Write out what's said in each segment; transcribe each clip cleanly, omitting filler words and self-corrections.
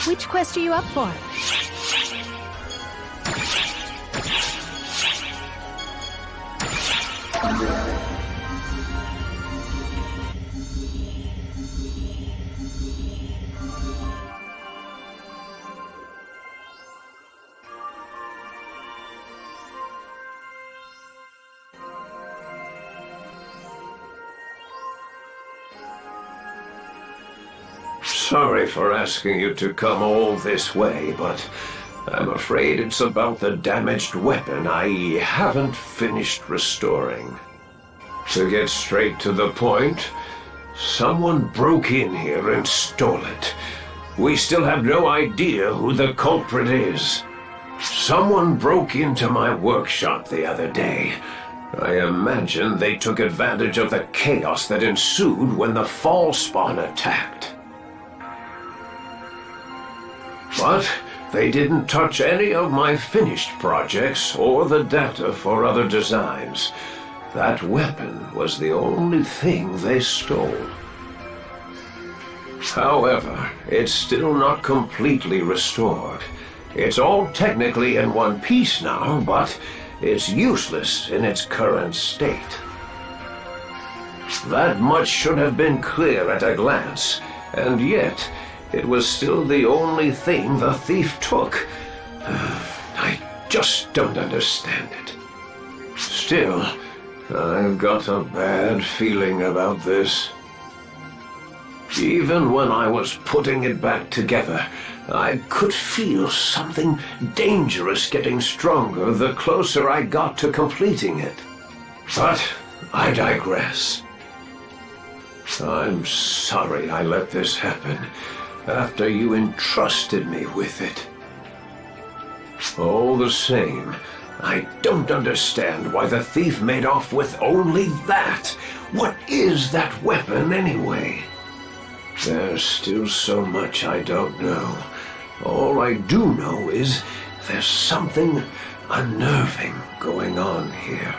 Which quest are you up for? Sorry for asking you to come all this way, but I'm afraid it's about the damaged weapon I haven't finished restoring. To get straight to the point, someone broke in here and stole it. We still have no idea who the culprit is. Someone broke into my workshop the other day. I imagine they took advantage of the chaos that ensued when the fall spawn attacked. But they didn't touch any of my finished projects or the data for other designs. That weapon was the only thing they stole. However, it's still not completely restored. It's all technically in one piece now, but it's useless in its current state. That much should have been clear at a glance, and yet it was still the only thing the thief took. I just don't understand it. Still, I've got a bad feeling about this. Even when I was putting it back together, I could feel something dangerous getting stronger the closer I got to completing it. But I digress. I'm sorry I let this happen after you entrusted me with it. All the same, I don't understand why the thief made off with only that. What is that weapon anyway? There's still so much I don't know. All I do know is there's something unnerving going on here.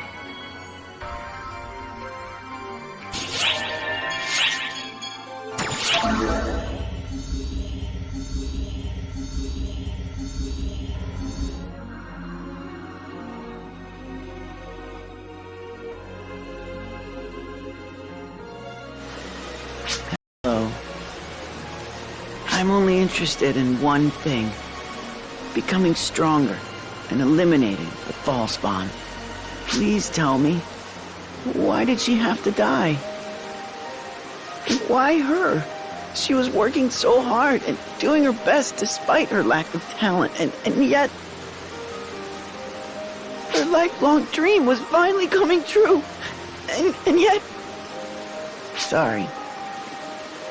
Hello. I'm only interested in one thing. Becoming stronger and eliminating the fall spawn. Please tell me, why did she have to die? Why her? She was working so hard and doing her best despite her lack of talent, and yet her lifelong dream was finally coming true. And yet... Sorry.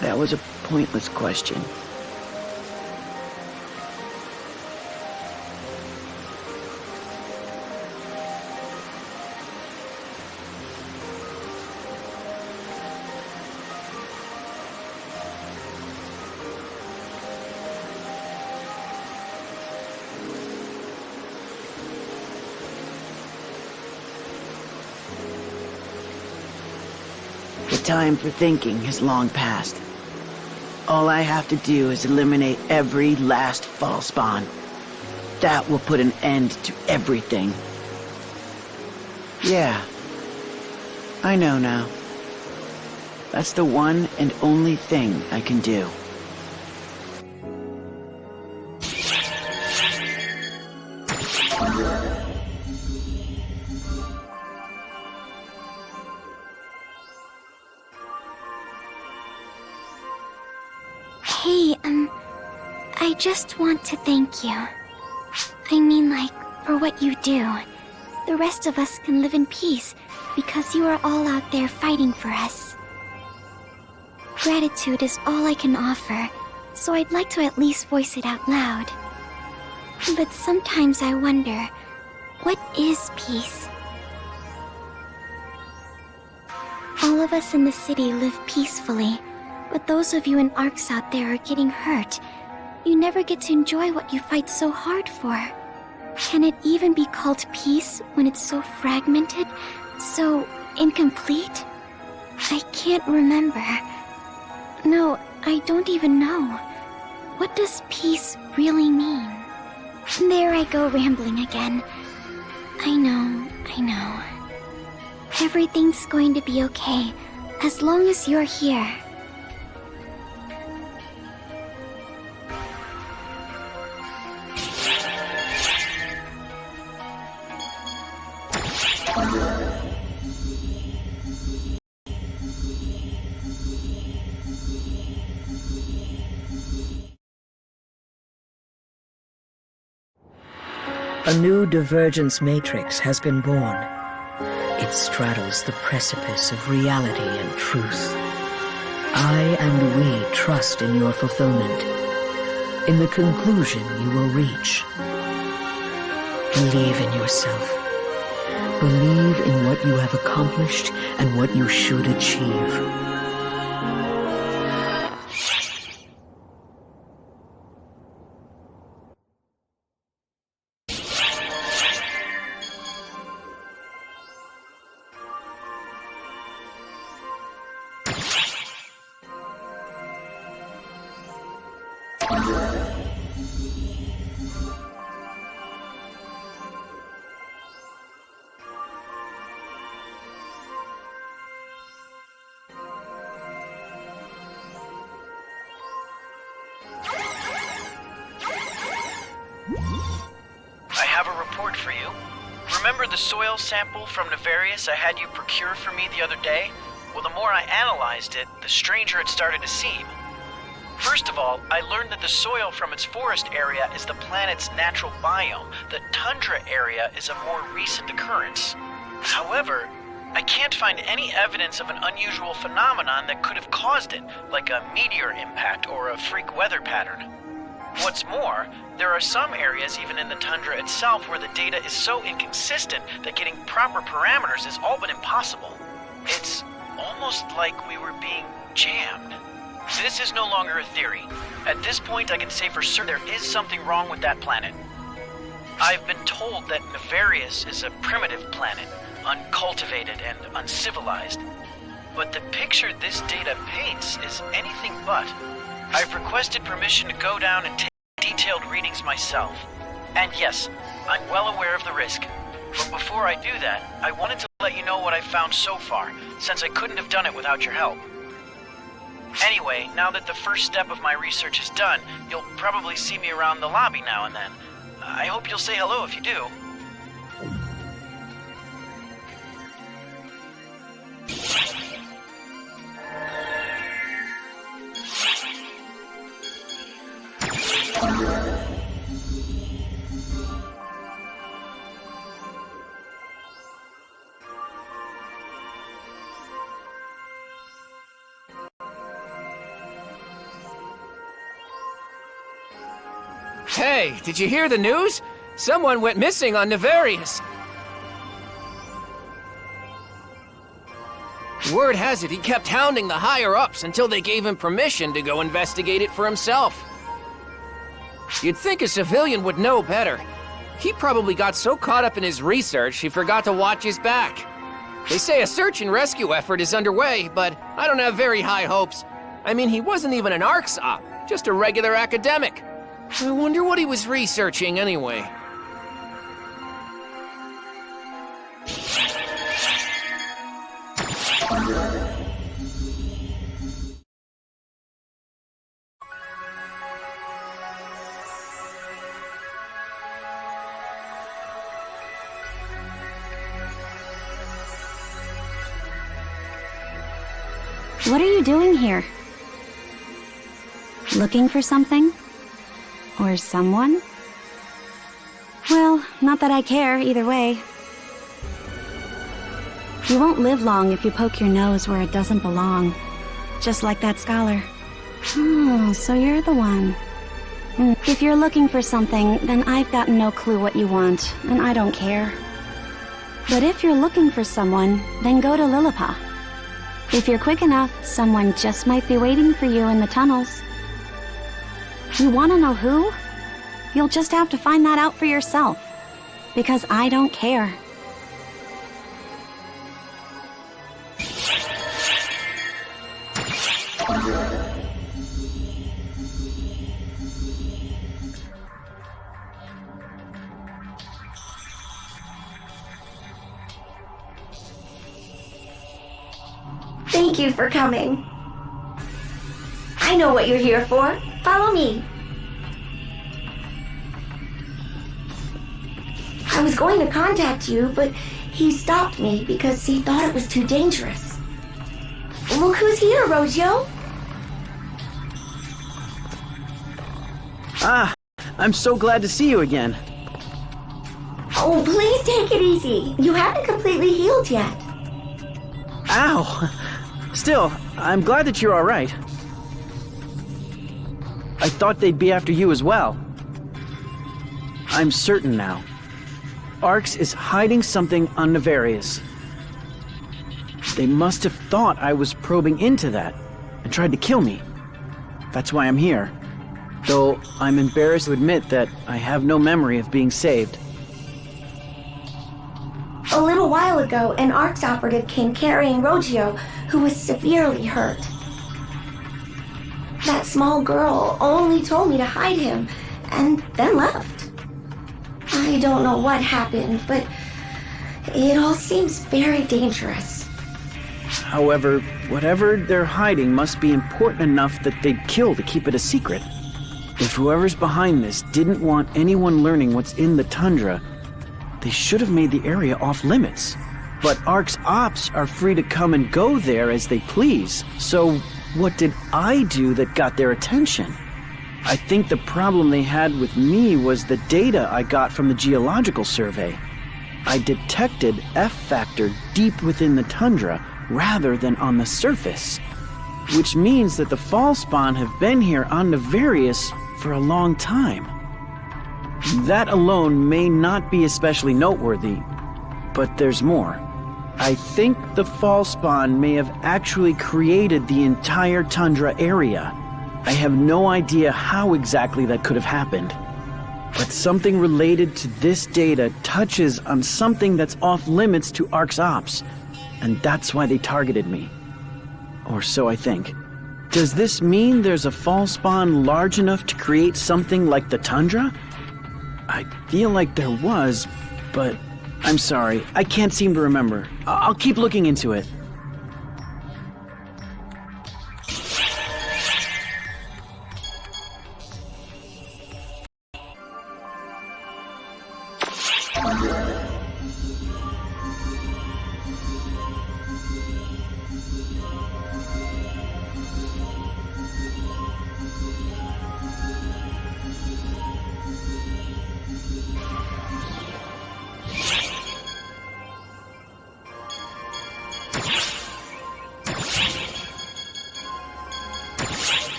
That was a pointless question. The time for thinking has long passed. All I have to do is eliminate every last fall spawn. That will put an end to everything. Yeah, I know now. That's the one and only thing I can do. Hey, I just want to thank you. I mean, like, for what you do. The rest of us can live in peace because you are all out there fighting for us. Gratitude is all I can offer, so I'd like to at least voice it out loud. But sometimes I wonder, what is peace? All of us in the city live peacefully. But those of you in Arcs out there are getting hurt. You never get to enjoy what you fight so hard for. Can it even be called peace when it's so fragmented, so incomplete? I can't remember. No, I don't even know. what does peace really mean? There I go rambling again. I know. Everything's going to be okay, as long as you're here. A new divergence matrix has been born. It straddles the precipice of reality and truth. I and we trust in your fulfillment, in the conclusion you will reach. Believe in yourself. Believe in what you have accomplished and what you should achieve. I have a report for you. Remember the soil sample from Nefarious I had you procure for me the other day? Well, the more I analyzed it, the stranger it started to seem. First of all, I learned that the soil from its forest area is the planet's natural biome. The tundra area is a more recent occurrence. However, I can't find any evidence of an unusual phenomenon that could have caused it, like a meteor impact or a freak weather pattern. What's more, there are some areas even in the tundra itself where the data is so inconsistent that getting proper parameters is all but impossible. It's almost like we were being jammed. This is no longer a theory. At this point, I can say for sure there is something wrong with that planet. I've been told that Nefarious is a primitive planet, uncultivated and uncivilized. But the picture this data paints is anything but. I've requested permission to go down and take detailed readings myself. And yes, I'm well aware of the risk. But before I do that, I wanted to let you know what I've found so far, since I couldn't have done it without your help. Anyway, now that the first step of my research is done, you'll probably see me around the lobby now and then. I hope you'll say hello if you do. Hey, did you hear the news? Someone went missing on Nefarious. Word has it he kept hounding the higher-ups until they gave him permission to go investigate it for himself. You'd think a civilian would know better. He probably got so caught up in his research he forgot to watch his back. They say a search and rescue effort is underway, but I don't have very high hopes. I mean, he wasn't even an ARCSOP, just a regular academic. I wonder what he was researching anyway. What are you doing here? Looking for something? Or someone? Well, not that I care, either way. You won't live long if you poke your nose where it doesn't belong. Just like that scholar. Oh, so you're the one. If you're looking for something, then I've got no clue what you want, and I don't care. But if you're looking for someone, then go to Lilliput. If you're quick enough, someone just might be waiting for you in the tunnels. You want to know who? You'll just have to find that out for yourself. Because I don't care. Thank you for coming. I know what you're here for. Follow me. I was going to contact you, but he stopped me because he thought it was too dangerous. Look who's here, Rogio. Ah, I'm so glad to see you again. Oh, please take it easy. You haven't completely healed yet. Ow! Still, I'm glad that you're alright. I thought they'd be after you as well. I'm certain now. Arx is hiding something on Nefarious. They must have thought I was probing into that and tried to kill me. That's why I'm here. Though I'm embarrassed to admit that I have no memory of being saved. A little while ago, an Arx operative came carrying Rogio, who was severely hurt. That small girl only told me to hide him, and then left. I don't know what happened, but it all seems very dangerous. However, whatever they're hiding must be important enough that they'd kill to keep it a secret. If whoever's behind this didn't want anyone learning what's in the tundra, they should have made the area off limits. But Arx Ops are free to come and go there as they please, so what did I do that got their attention? I think the problem they had with me was the data I got from the geological survey. I detected F-factor deep within the tundra rather than on the surface, which means that the fall spawn have been here on Nefarious for a long time. That alone may not be especially noteworthy, but there's more. I think the fall spawn may have actually created the entire tundra area. I have no idea how exactly that could have happened. But something related to this data touches on something that's off limits to Arx Ops, and that's why they targeted me. Or so I think. Does this mean there's a fall spawn large enough to create something like the tundra? I feel like there was, but I'm sorry, I can't seem to remember. I'll keep looking into it.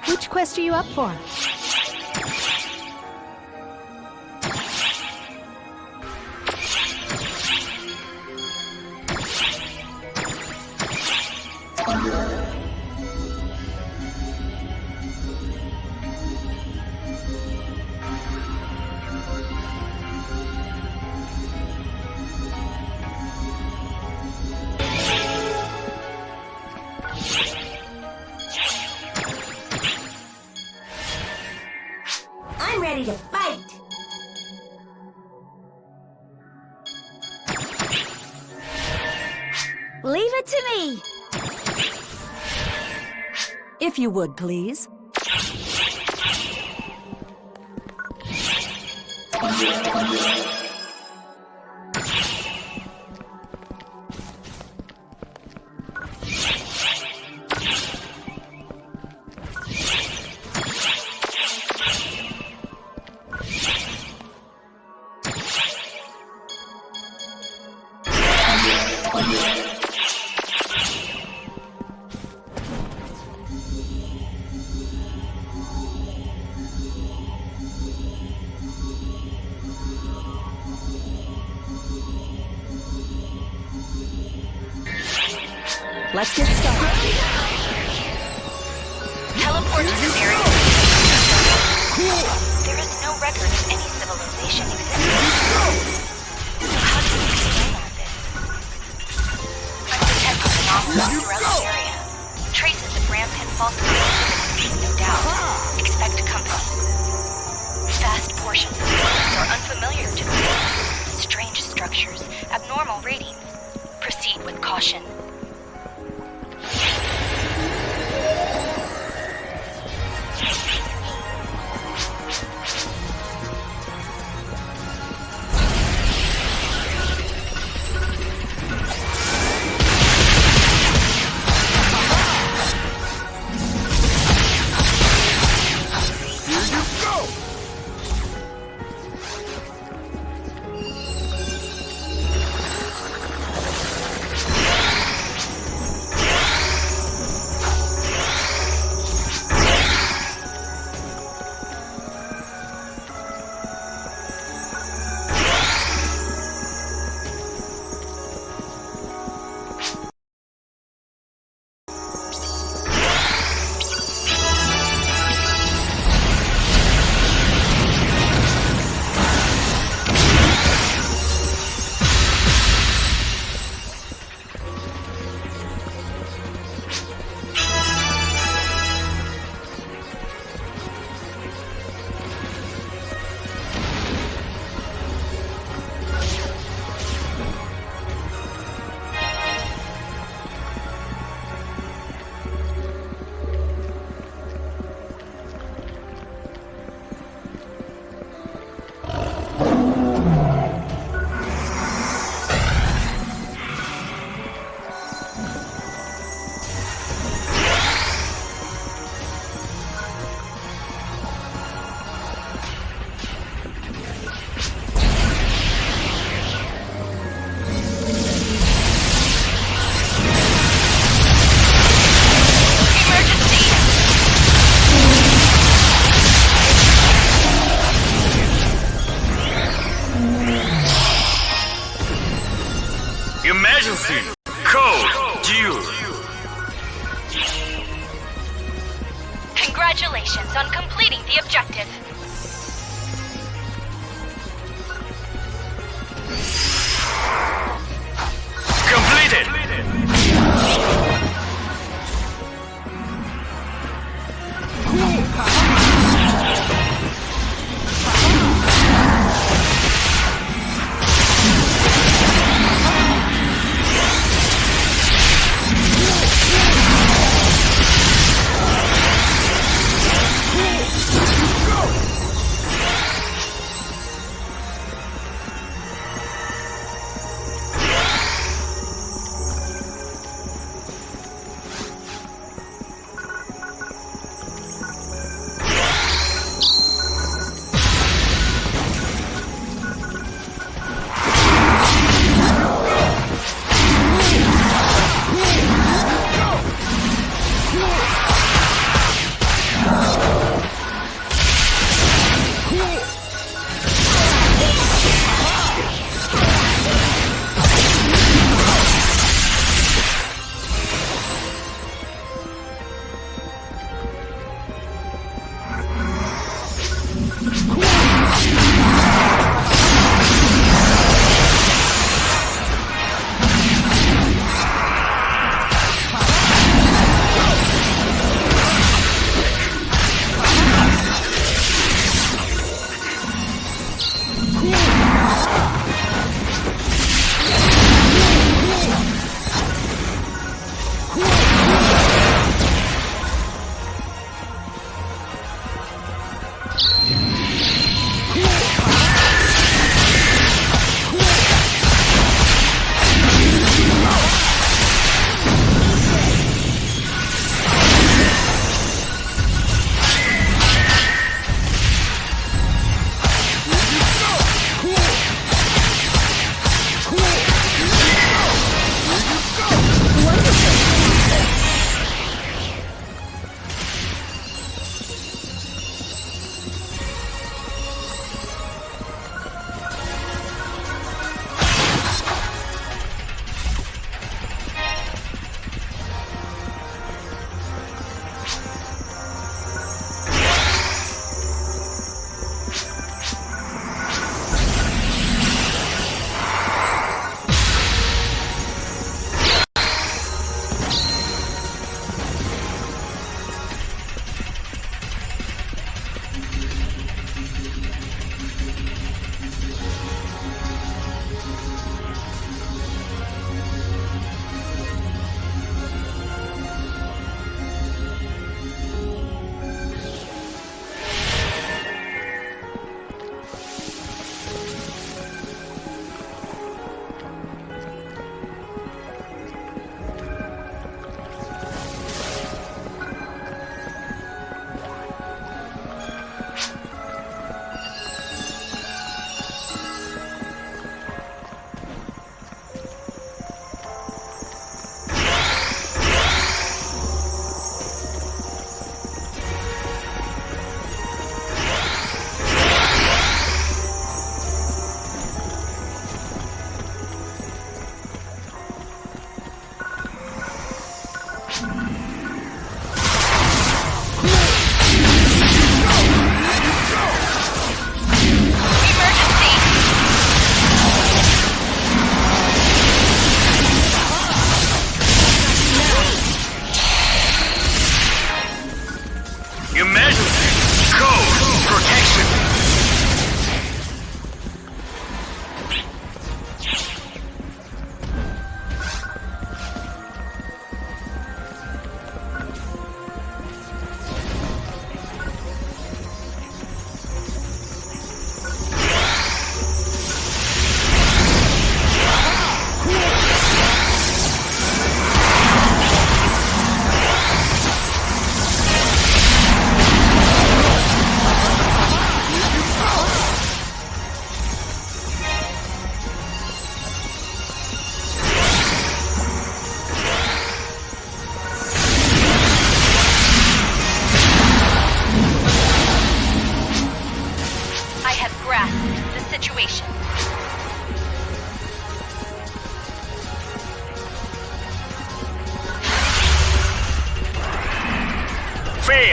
Which quest are you up for? I'm ready to fight! Leave it to me! If you would, please. Let's get started. Teleport to this area. There is record of any civilization existing. So how do we explain all this? Undetected anomalies throughout the area. Traces of rampant falsification, no doubt. Expect company. Vast portions of the world are unfamiliar to me. Strange structures, abnormal readings. Proceed with caution. Emergency! Code due! Congratulations on completing the objective. Completed!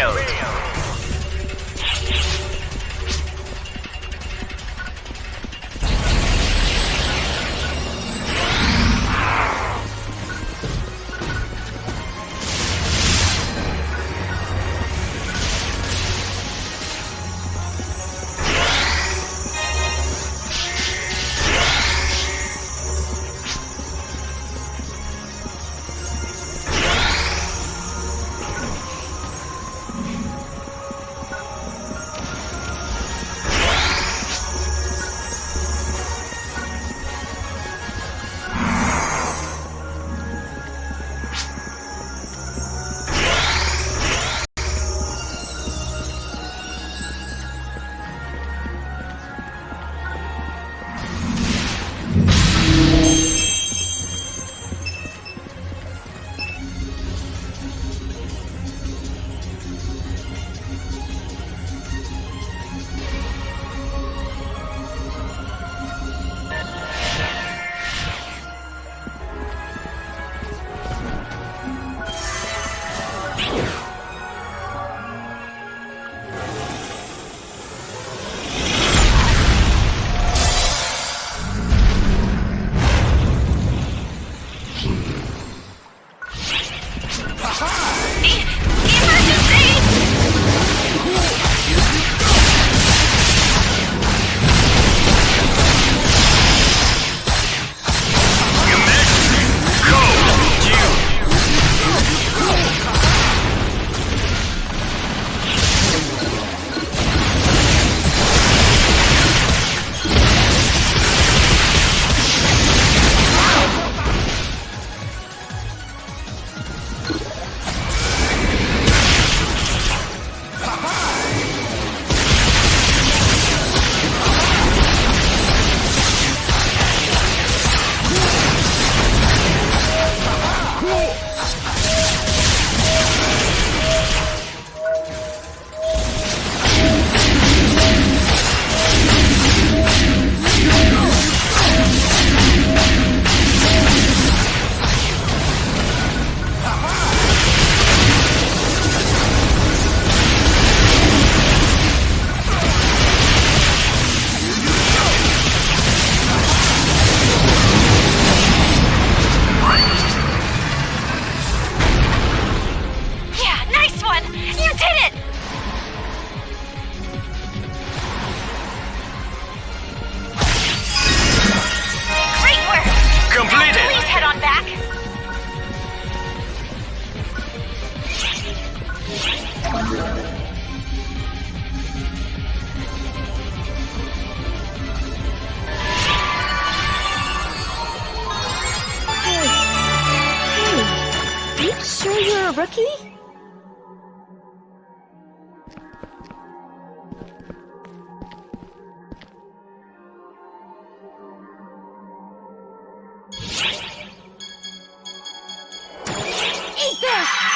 prevailed. Sure you're a rookie? Eat this!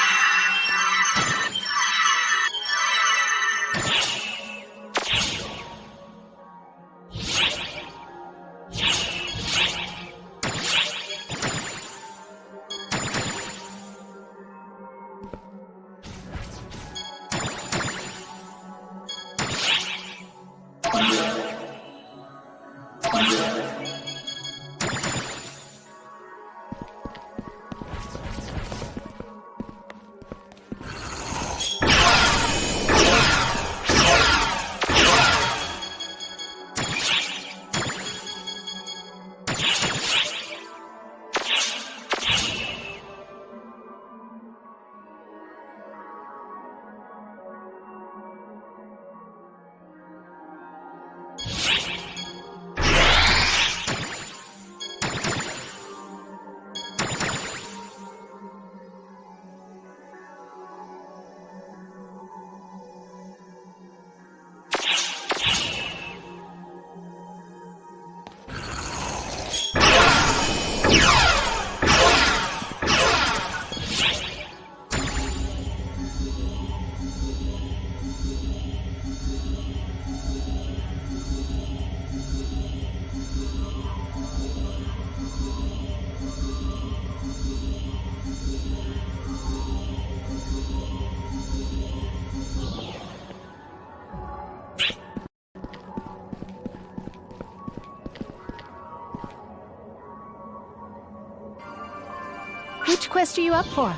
quest are you up for?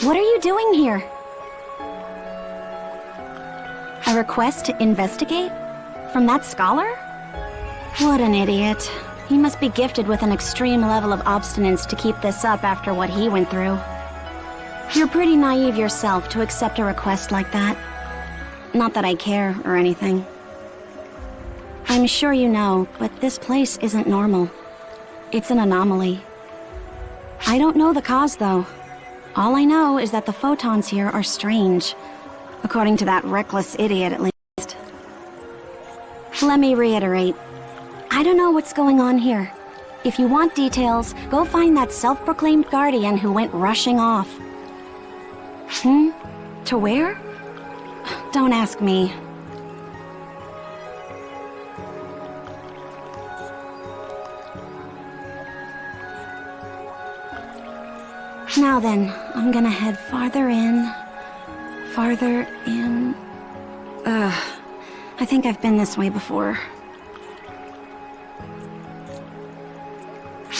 What are you doing here? A request to investigate? From that scholar? What an idiot. He must be gifted with an extreme level of obstinance to keep this up after what he went through. You're pretty naive yourself to accept a request like that. Not that I care or anything. I'm sure you know, but this place isn't normal. It's an anomaly. I don't know the cause, though. All I know is that the photons here are strange. According to that reckless idiot, at least. Let me reiterate. I don't know what's going on here. If you want details, go find that self-proclaimed guardian who went rushing off. To where? Don't ask me. Now then, I'm gonna head farther in. Farther in... I think I've been this way before.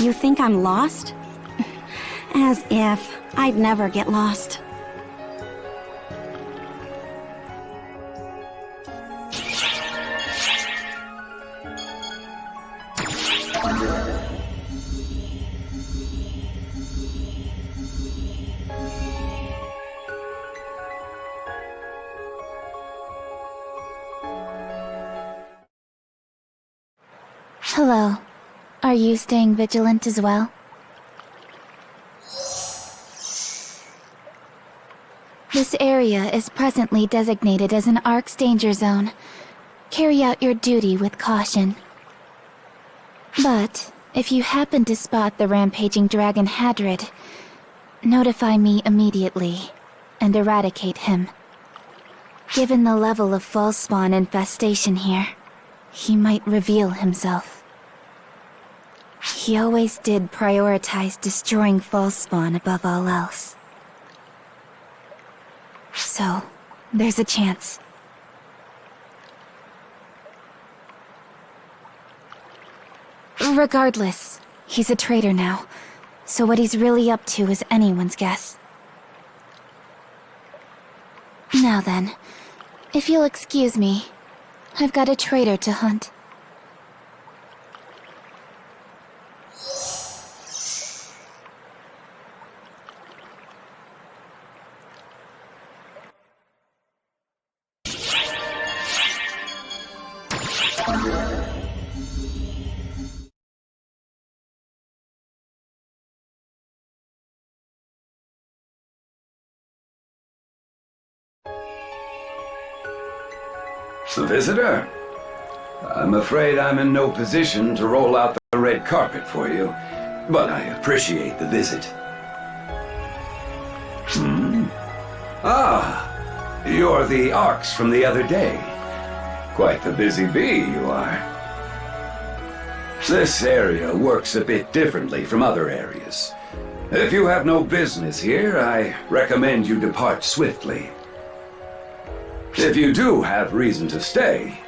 You think I'm lost? As if. I'd never get lost. Hello. Are you staying vigilant as well? This area is presently designated as an Ark's danger zone. Carry out your duty with caution. But, if you happen to spot the rampaging dragon Hadrid, notify me immediately, and eradicate him. Given the level of false spawn infestation here, he might reveal himself. He always did prioritize destroying false spawn above all else. So, there's a chance. Regardless, he's a traitor now, so what he's really up to is anyone's guess. Now then, if you'll excuse me, I've got a traitor to hunt. Visitor? I'm afraid I'm in no position to roll out the red carpet for you, but I appreciate the visit. Ah, you're the Arks from the other day. Quite the busy bee you are. This area works a bit differently from other areas. If you have no business here, I recommend you depart swiftly. If you do have reason to stay,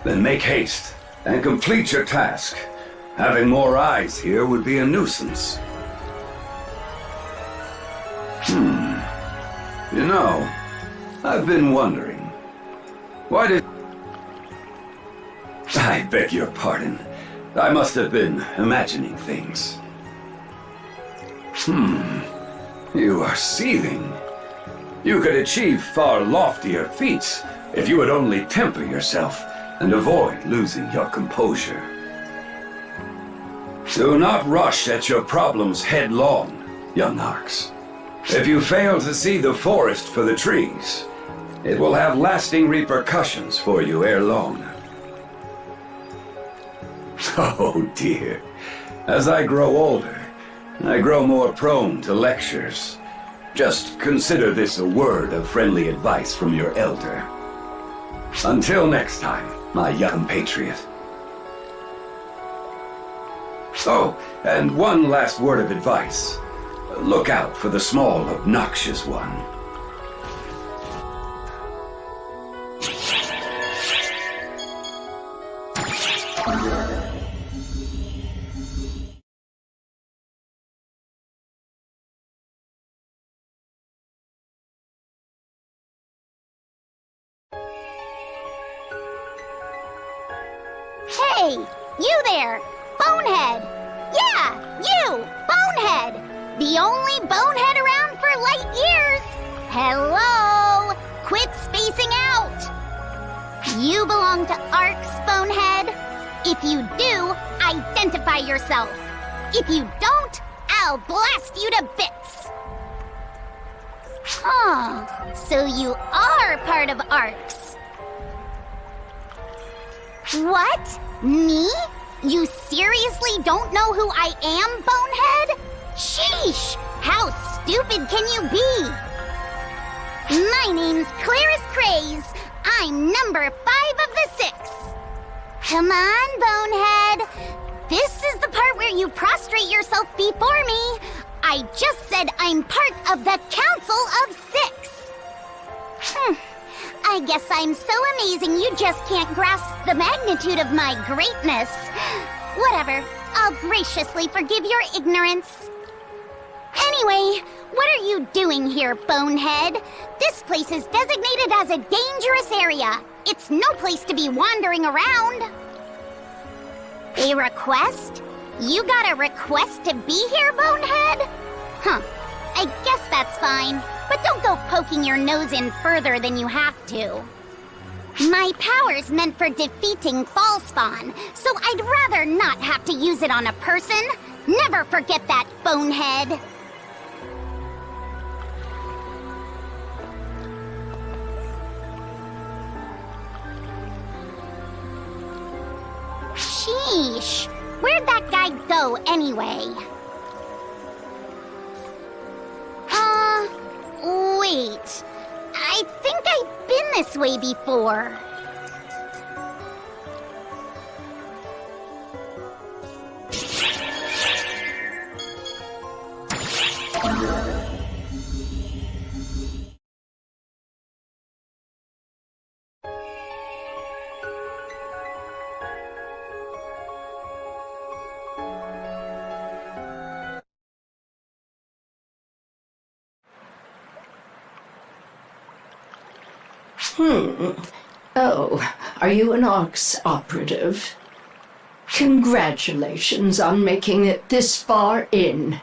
then make haste and complete your task. Having more eyes here would be a nuisance. You know, I've been wondering, why did... I beg your pardon. I must have been imagining things. You are seething. You could achieve far loftier feats if you would only temper yourself and avoid losing your composure. Do not rush at your problems headlong, young Arks. If you fail to see the forest for the trees, it will have lasting repercussions for you ere long. Oh dear. As I grow older, I grow more prone to lectures. Just consider this a word of friendly advice from your elder. Until next time, my young patriot. Oh, and one last word of advice. Look out for the small, obnoxious one. Hey, you there! Bonehead! Yeah, you! Bonehead! The only bonehead around for light years! Hello! Quit spacing out! You belong to Arcs, Bonehead? If you do, identify yourself. If you don't, I'll blast you to bits! Huh, so you are part of Arcs. What? Me? You seriously don't know who I am, Bonehead? Sheesh! How stupid can you be? My name's Clarice Craze. I'm number 5 of the 6. Come on, Bonehead. This is the part where you prostrate yourself before me. I just said I'm part of the Council of 6. I guess I'm so amazing you just can't grasp the magnitude of my greatness. Whatever, I'll graciously forgive your ignorance. Anyway, what are you doing here, Bonehead? This place is designated as a dangerous area. It's no place to be wandering around. A request? You got a request to be here, Bonehead? Huh, I guess that's fine. But don't go poking your nose in further than you have to. My power's meant for defeating Fallspawn, so I'd rather not have to use it on a person. Never forget that, Bonehead. Sheesh, where'd that guy go anyway? Wait, I think I've been this way before. Oh, are you an Arcs operative? Congratulations on making it this far in.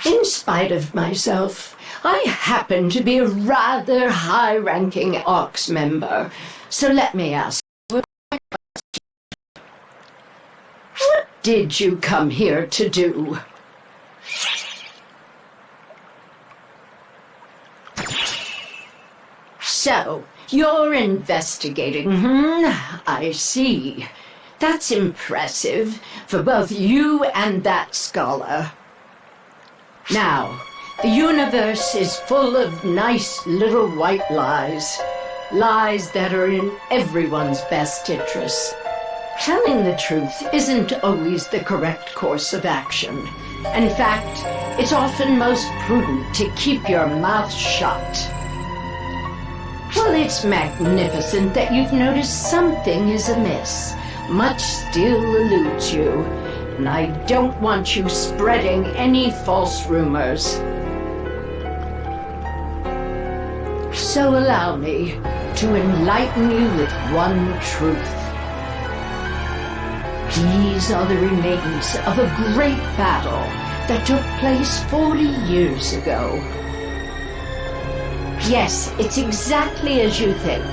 In spite of myself, I happen to be a rather high-ranking Arcs member, so let me ask you a question. What did you come here to do? So, you're investigating, I see. That's impressive for both you and that scholar. Now, the universe is full of nice little white lies. Lies that are in everyone's best interest. Telling the truth isn't always the correct course of action. In fact, it's often most prudent to keep your mouth shut. Well, it's magnificent that you've noticed something is amiss. Much still eludes you, and I don't want you spreading any false rumors. So allow me to enlighten you with one truth. These are the remains of a great battle that took place 40 years ago. Yes, it's exactly as you think.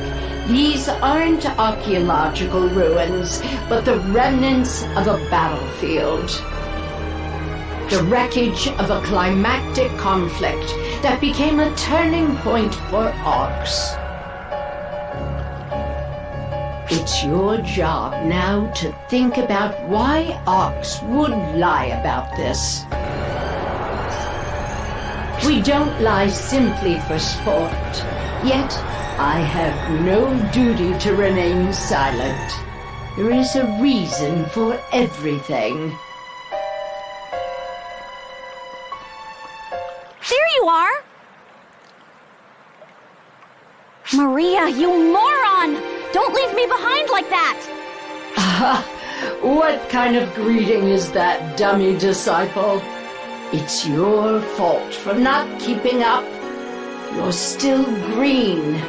These aren't archaeological ruins, but the remnants of a battlefield. The wreckage of a climactic conflict that became a turning point for Arcs. It's your job now to think about why Arcs would lie about this. We don't lie simply for sport, yet I have no duty to remain silent. There is a reason for everything. There you are! Maria, you moron! Don't leave me behind like that! What kind of greeting is that, dummy disciple? It's your fault for not keeping up. You're still green.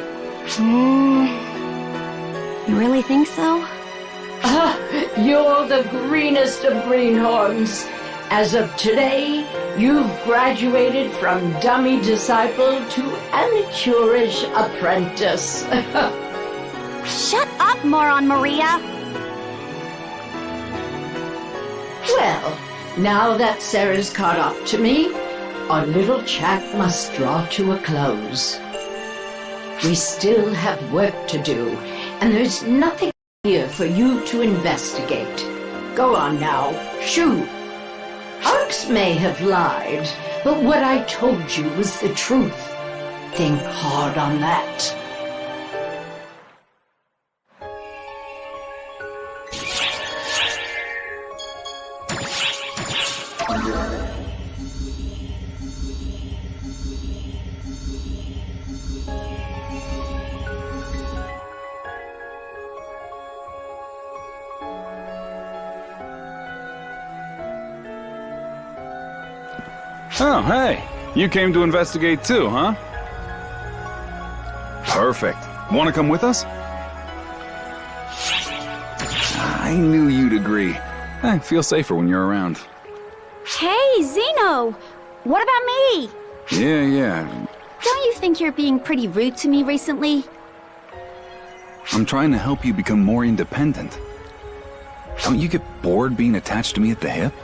You really think so? You're the greenest of greenhorns. As of today, you've graduated from dummy disciple to amateurish apprentice. Shut up, moron Maria! Well, now that Sarah's caught up to me, our little chat must draw to a close. We still have work to do, and there's nothing here for you to investigate. Go on now, shoo! Arx may have lied, but what I told you was the truth. Think hard on that. Oh, hey. You came to investigate too, huh? Perfect. Want to come with us? I knew you'd agree. I feel safer when you're around. Hey, Zeno! What about me? Yeah. Don't you think you're being pretty rude to me recently? I'm trying to help you become more independent. Don't you get bored being attached to me at the hip?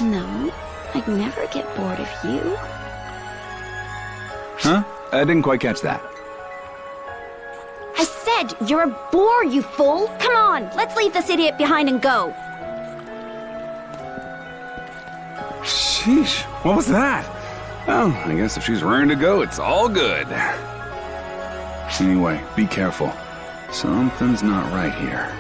No, I'd never get bored of you. Huh? I didn't quite catch that. I said you're a bore, you fool! Come on, let's leave this idiot behind and go. Sheesh, what was that? Well, I guess if she's raring to go, it's all good. Anyway, be careful. Something's not right here.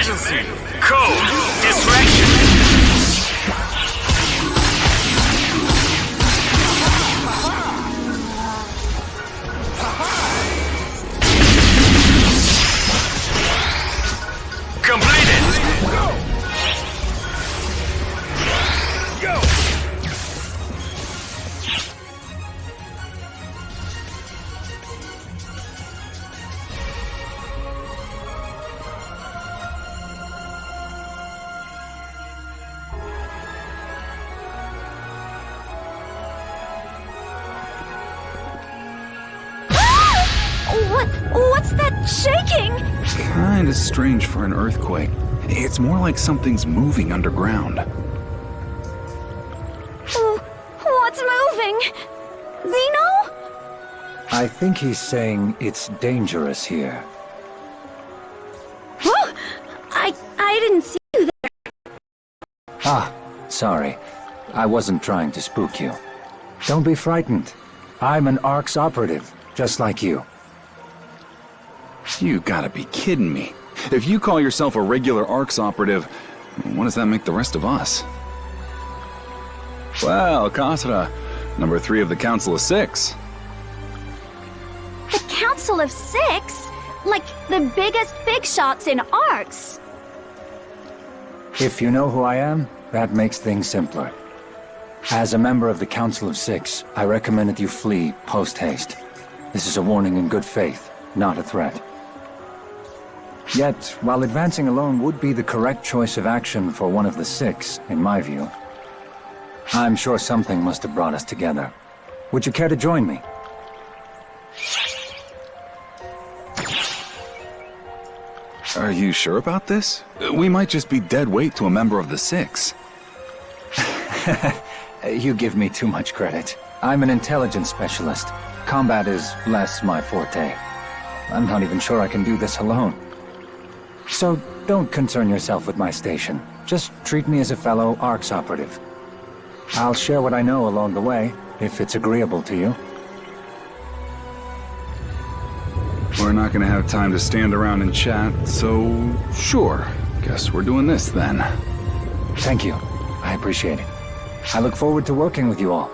Emergency! Code! Distraction! Completed! Go! What's that shaking? Kinda strange for an earthquake. It's more like something's moving underground. What's moving? Zeno? I think he's saying it's dangerous here. Oh, I didn't see you there. Ah, sorry. I wasn't trying to spook you. Don't be frightened. I'm an ARC's operative, just like you. You gotta be kidding me. If you call yourself a regular ARC's operative, what does that make the rest of us? Well, Kasra, number 3 of the Council of 6. The Council of 6? Like the biggest big shots in ARCs. If you know who I am, that makes things simpler. As a member of the Council of 6, I recommend that you flee post-haste. This is a warning in good faith, not a threat. Yet, while advancing alone would be the correct choice of action for one of the 6, in my view, I'm sure something must have brought us together. Would you care to join me? Are you sure about this? We might just be dead weight to a member of the 6. You give me too much credit. I'm an intelligence specialist. Combat is less my forte. I'm not even sure I can do this alone. So don't concern yourself with my station. Just treat me as a fellow ARC's operative. I'll share what I know along the way, if it's agreeable to you. We're not gonna have time to stand around and chat, so sure. Guess we're doing this then. Thank you. I appreciate it. I look forward to working with you all.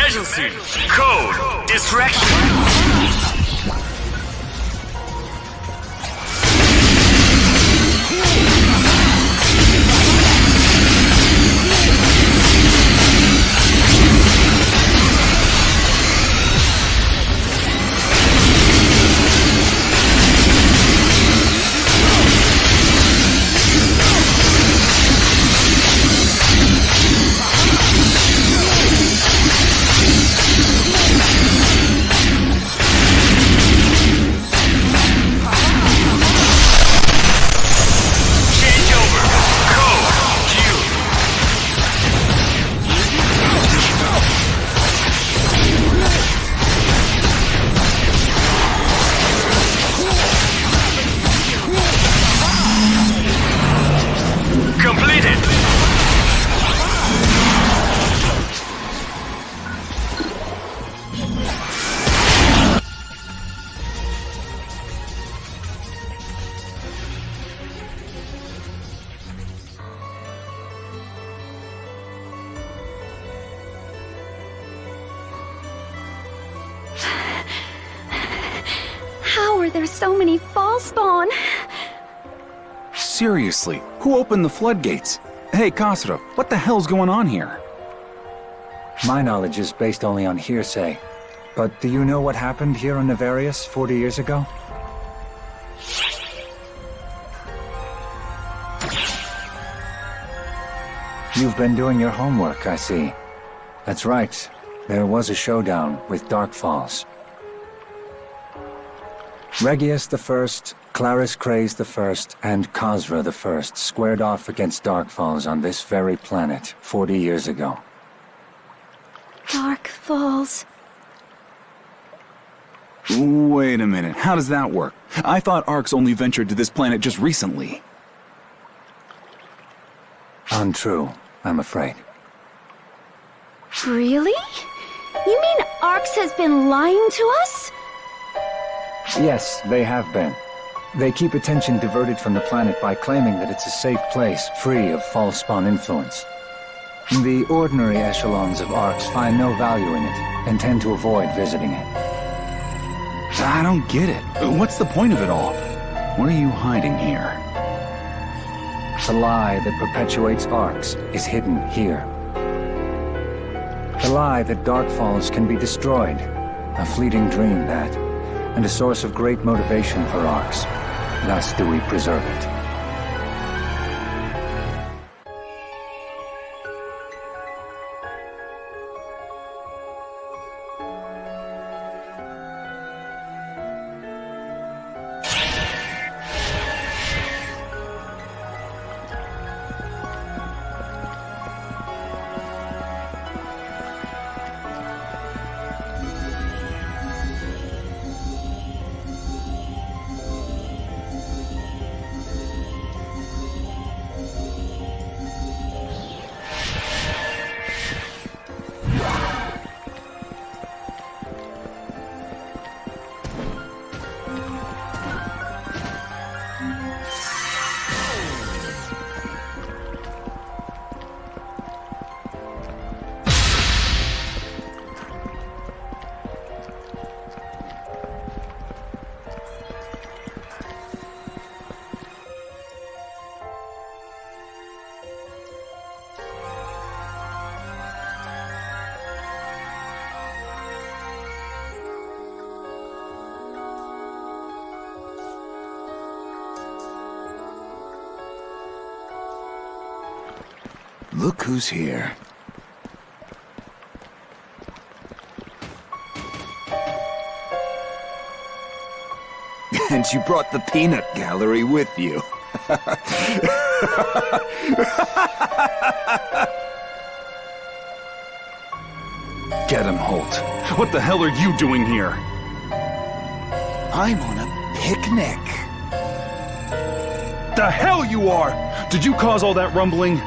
Emergency! Code! Distraction! There's so many fall spawn. Seriously, who opened the floodgates? Hey, Khosrow, what the hell's going on here? My knowledge is based only on hearsay. But do you know what happened here on Nefarious 40 years ago? You've been doing your homework, I see. That's right. There was a showdown with Dark Falls. Regius I, Claris Craze I, and Khosrow I squared off against Dark Falls on this very planet 40 years ago. Dark Falls. Wait a minute, how does that work? I thought Arcs only ventured to this planet just recently. Untrue, I'm afraid. Really? You mean Arx has been lying to us? Yes, they have been. They keep attention diverted from the planet by claiming that it's a safe place, free of false spawn influence. The ordinary echelons of Arcs find no value in it, and tend to avoid visiting it. I don't get it. What's the point of it all? What are you hiding here? The lie that perpetuates Arcs is hidden here. The lie that Dark Falls can be destroyed. A fleeting dream that, and a source of great motivation for Arcs. Thus do we preserve it. Look who's here. And you brought the peanut gallery with you. Get him, Holt. What the hell are you doing here? I'm on a picnic. The hell you are! Did you cause all that rumbling?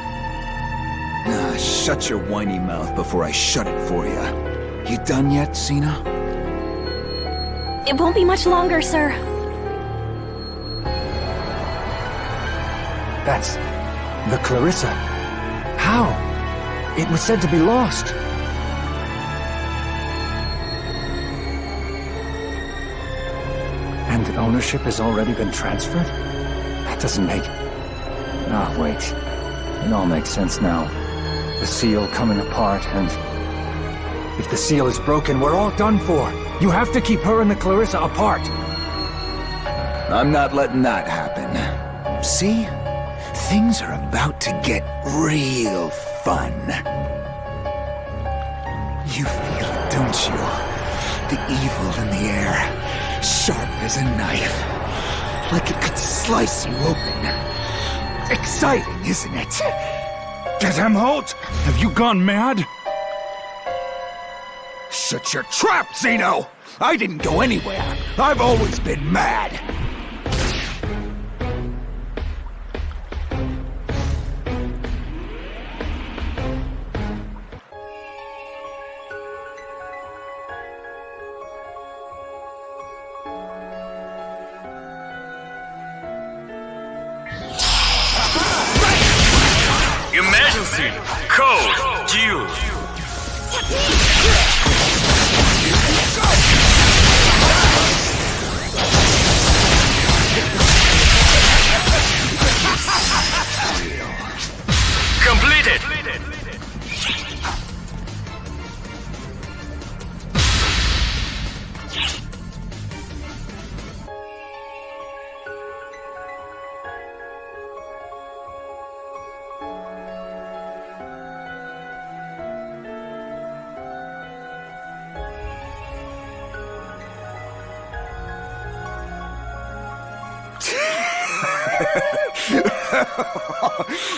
Shut your whiny mouth before I shut it for you. You done yet, Cena? It won't be much longer, sir. That's the Clarissa. How? It was said to be lost. That ownership has already been transferred? That doesn't make... Ah, wait. It all makes sense now. The seal coming apart, and... If the seal is broken, we're all done for. You have to keep her and the Clarissa apart. I'm not letting that happen. See? Things are about to get real fun. You feel it, don't you? The evil in the air, sharp as a knife. Like it could slice you open. Exciting, isn't it? Get him, Holt! Have you gone mad? Shut your trap, Zeno! I didn't go anywhere. I've always been mad. Emergency! Code! Due! Completed!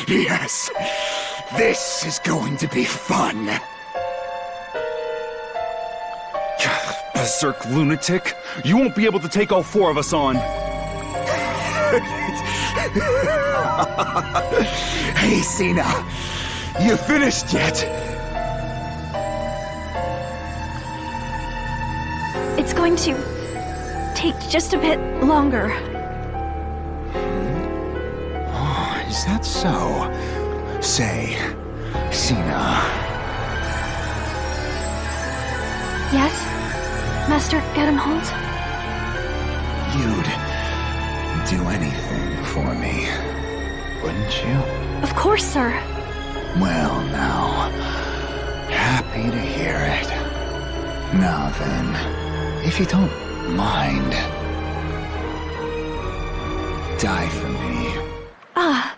Yes! This is going to be fun! Berserk lunatic! You won't be able to take all 4 of us on! Hey, Cena! You finished yet? It's going to take just a bit longer. Is that so? Say, Cena. Yes? Master Gadamholt? You'd do anything for me, wouldn't you? Of course, sir. Well, now, happy to hear it. Now then, if you don't mind, die for me. Ah.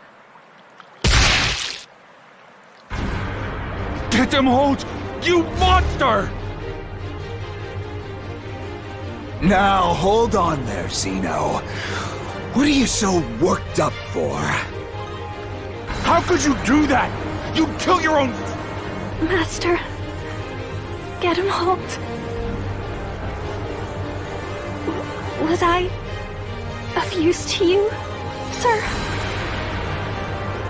Get him, Holt! You monster! Now, hold on there, Zeno. What are you so worked up for? How could you do that? You'd kill your own... Master Gadamholt. Was I of use to you, sir?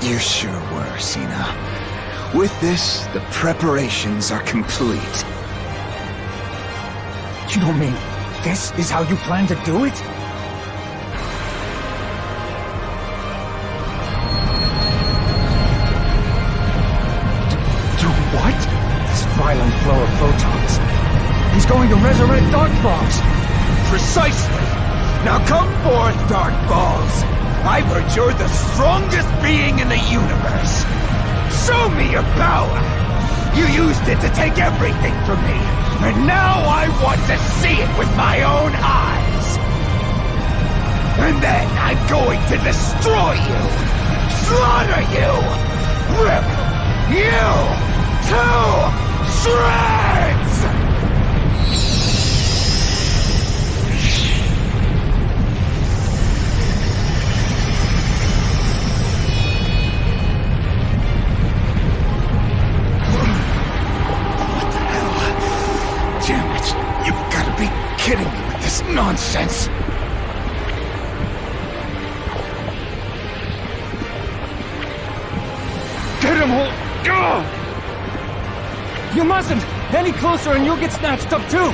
You sure were, Cena. With this, the preparations are complete. You don't mean this is how you plan to do it? Do what? This violent flow of photons. He's going to resurrect Dark Balls. Precisely. Now come forth, Dark Balls. I've heard you're the strongest being in the universe. Show me your power! You used it to take everything from me, and now I want to see it with my own eyes! And then I'm going to destroy you! Slaughter you! Rip you to shreds! Kidding me with this nonsense? Get him, Holt! Go! You mustn't! Any closer and you'll get snatched up too!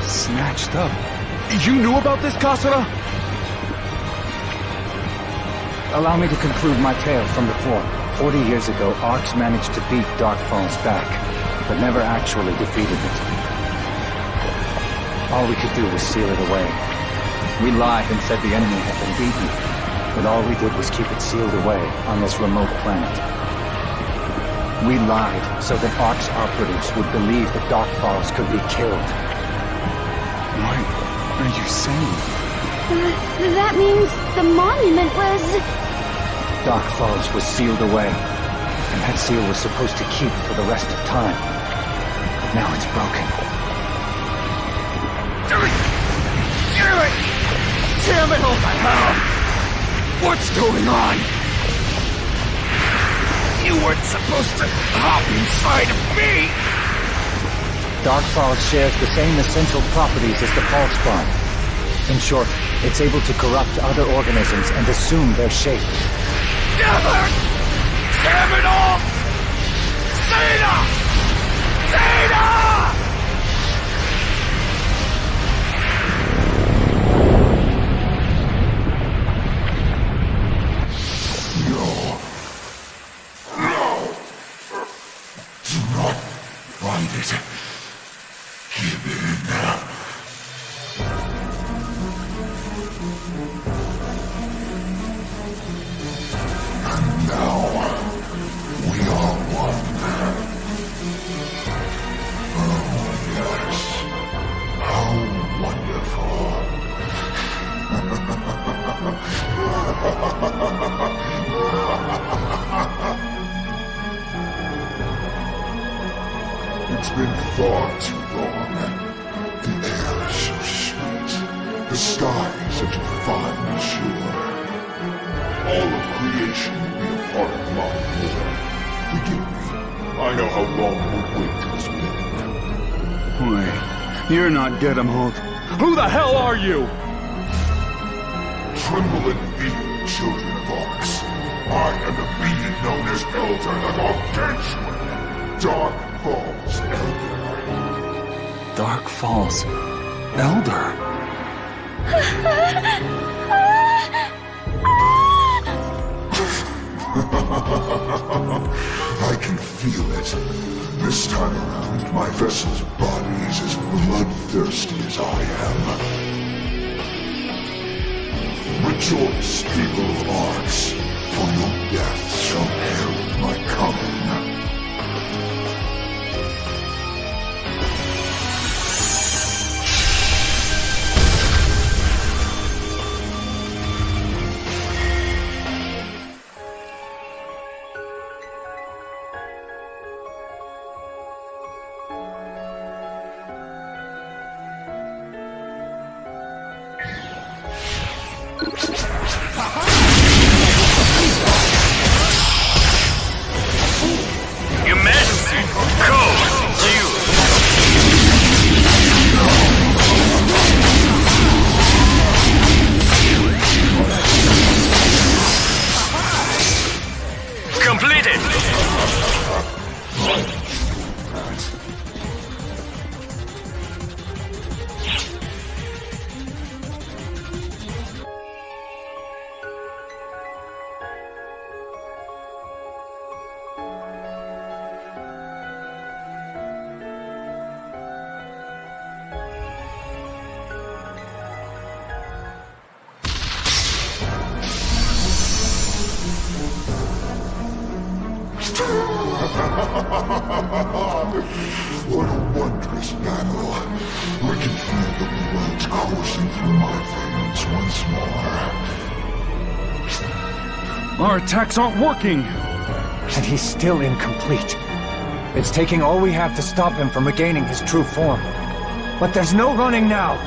Snatched up? You knew about this, Kasura? Allow me to conclude my tale from before. 40 years ago, Arx managed to beat Darkfall's back, but never actually defeated it. All we could do was seal it away. We lied and said the enemy had been beaten, but all we did was keep it sealed away on this remote planet. We lied so that ARC's operatives would believe that Dark Falls could be killed. What are you saying? That means the monument was... Dark Falls was sealed away, and that seal was supposed to keep for the rest of time. But now it's broken. Damn it, all the hell! What's going on? You weren't supposed to hop inside of me! Dark Falls shares the same essential properties as the Falspawn. In short, it's able to corrupt other organisms and assume their shape. Damn it all! Zeta! Zeta! It's been far too long. The air is so sweet. The sky is such a fine azure. All of creation will be a part of my war. Forgive me. I know how long the wait has been. Wait, you're not Gedamhold. Who the hell are you? Tremble and fear, children of Arx. I am the being known as Elder the Gargantuan. Dark Falls Elder. Dark Falls Elder? I can feel it. This time around, my vessel's body is as bloodthirsty as I am. Rejoice, people of Arx, for your death shall herald my coming. Your Majesty, code due. Completed. What a wondrous battle. I can feel the blood coursing through my veins once more. Our attacks aren't working! And he's still incomplete. It's taking all we have to stop him from regaining his true form. But there's no running now!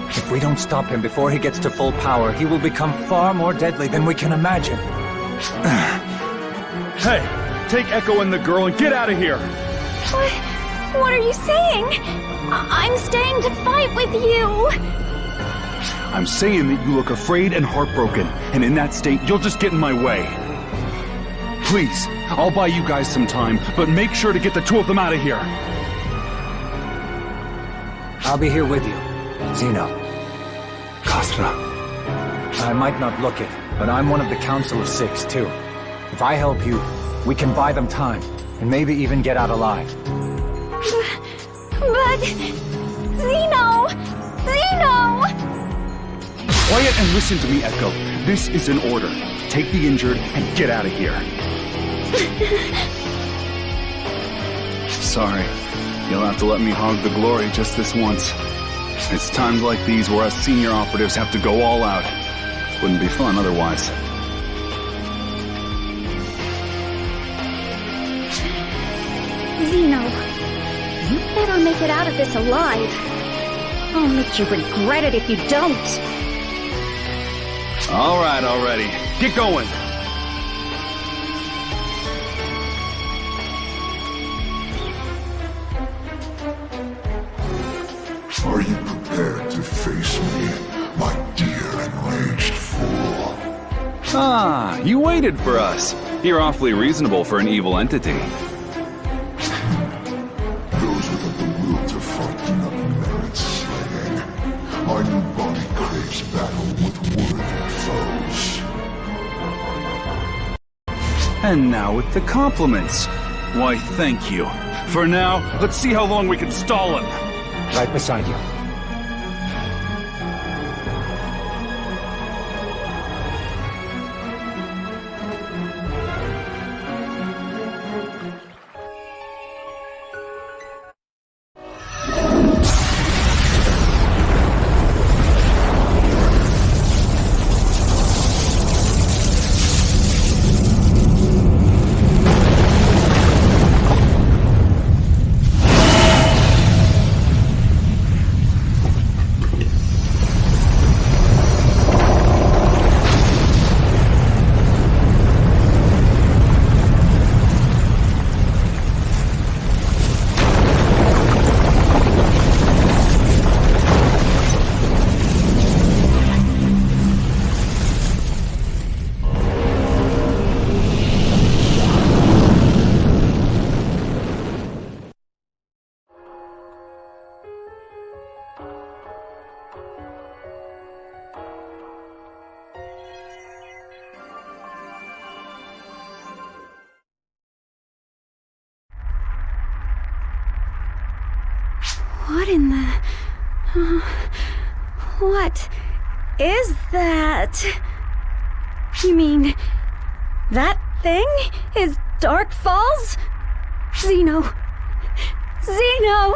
If we don't stop him before he gets to full power, he will become far more deadly than we can imagine. Hey, take Echo and the girl and get out of here! What are you saying? I'm staying to fight with you! I'm saying that you look afraid and heartbroken, and in that state, you'll just get in my way. Please, I'll buy you guys some time, but make sure to get the two of them out of here. I'll be here with you, Zeno. Kastra. I might not look it, but I'm one of the Council of Six, too. If I help you, we can buy them time, and maybe even get out alive. But... Zeno! Zeno! Quiet and listen to me, Echo. This is an order. Take the injured and get out of here. Sorry. You'll have to let me hog the glory just this once. It's times like these where us senior operatives have to go all out. Wouldn't be fun otherwise. Zeno, you better make it out of this alive. I'll make you regret it if you don't. All right, already. Get going. Are you prepared to face me, my dear enraged fool? Ah, you waited for us. You're awfully reasonable for an evil entity. Those without the will to fight do not merit slaying. My new body craves battle with worthy foes. And now with the compliments. Why, thank you. For now, let's see how long we can stall him. Right beside you. What in the... what is that? You mean... that thing is Dark Falls? Zeno... Zeno!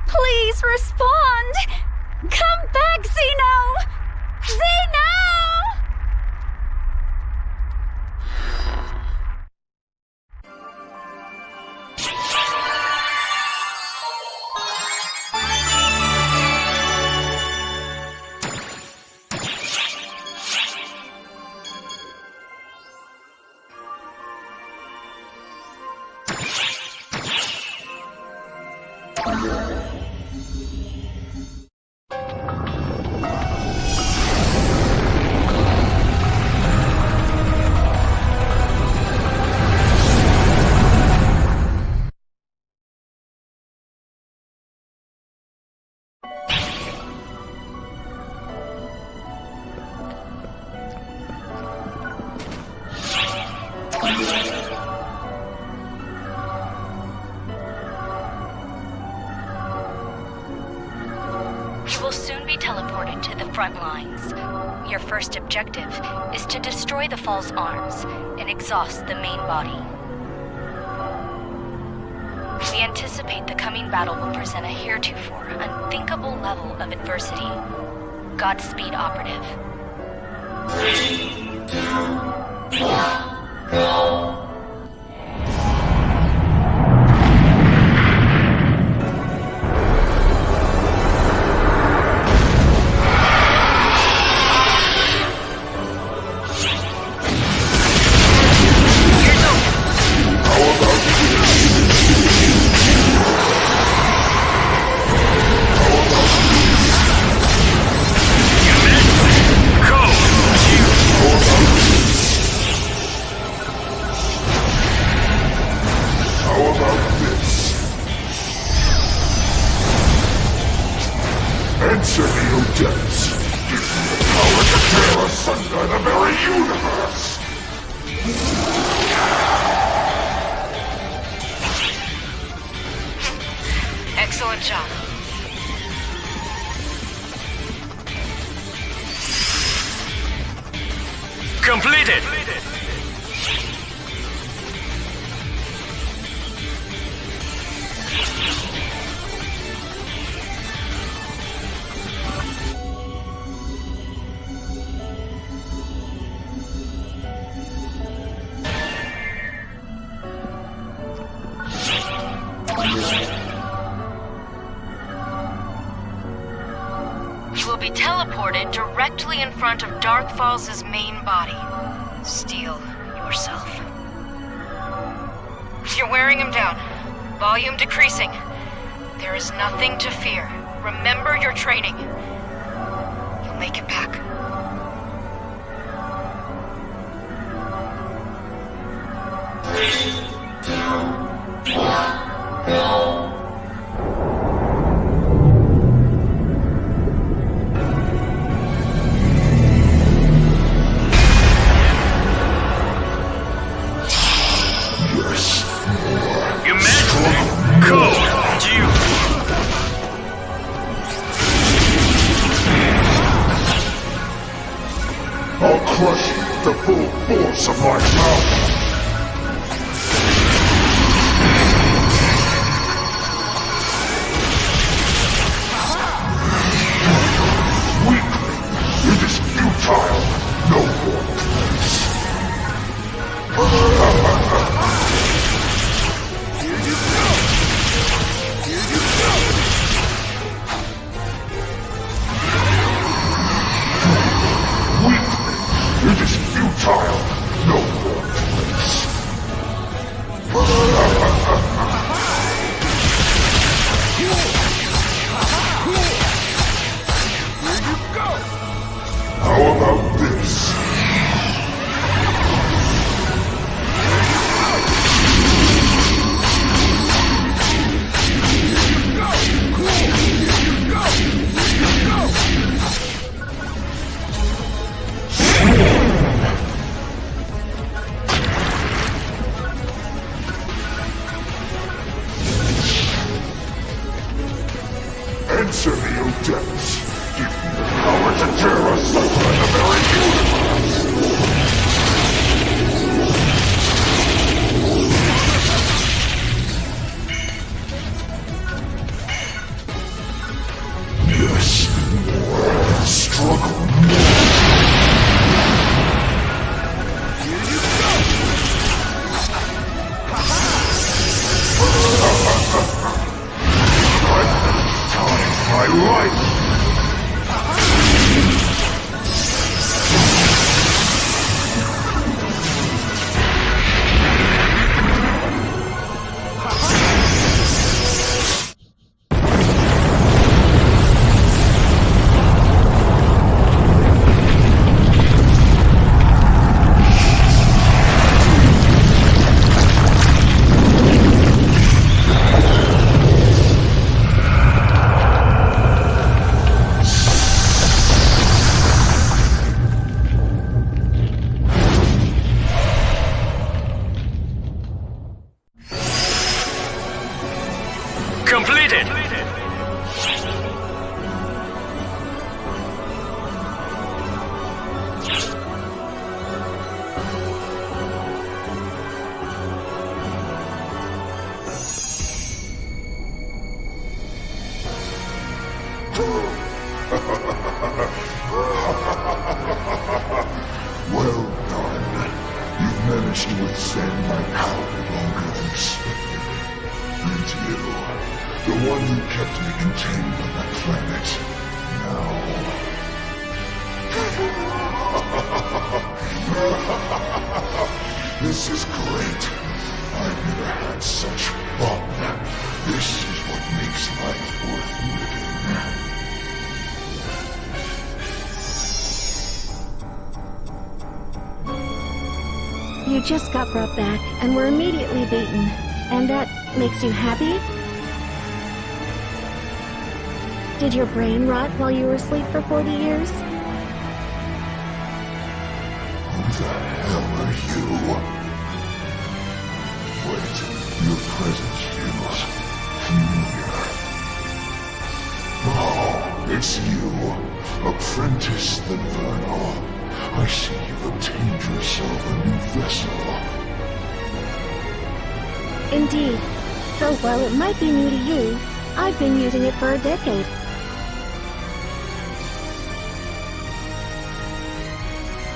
Please respond! Come back, Zeno! Zeno! You will soon be teleported to the front lines. Your first objective is to destroy the Fall's arms and exhaust the main body. We anticipate the coming battle will present a heretofore unthinkable level of adversity. Godspeed, Operative. 3, 2, 1, go! Answer me, O depths! Give me the power to tear asunder the very universe! Excellent job. Completed! You will be teleported directly in front of Dark Falls' main body. Steel yourself. You're wearing him down. Volume decreasing. There is nothing to fear. Remember your training. You'll make it back. I'll crush you with the full force of my power. Weakling, it is futile. No more place. Here you go. Here you go. It is futile. No more place. Here you go. How about this? Answer me, O depths. Give me the power to tear asunder the very universe. Yes, more. Struggle more. Here you go. My life! Completed! Well done. You've managed to withstand my power longer than expected. And you, the one who kept me contained on that planet. Now... This is great. I've never had such fun. This is what makes life worth living. You just got brought back and were immediately beaten. And that makes you happy? Did your brain rot while you were asleep for 40 years? Who the hell are you? Wait, your presence feels familiar. Oh, it's you, Apprentice the Vernal. I see you've obtained yourself a new vessel. Indeed. Though while it might be new to you, I've been using it for a decade.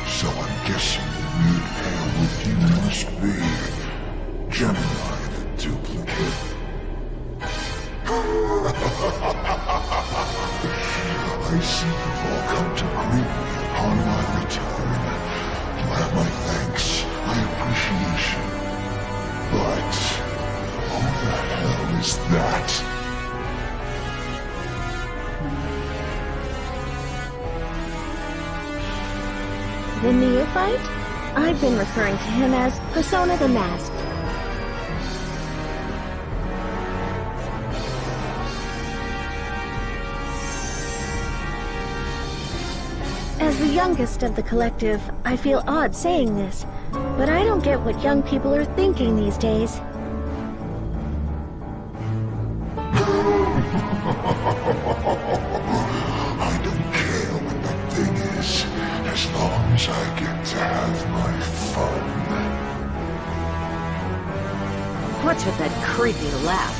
So I'm guessing the meat pail with you must be Gemini the duplicate. I see you've all come to greet me upon my return. You have my thanks, my appreciation. But who the hell is that? The neophyte? I've been referring to him as Persona the Masked. As the youngest of the collective, I feel odd saying this, but I don't get what young people are thinking these days. I don't care what that thing is, as long as I get to have my fun. What's with that creepy laugh?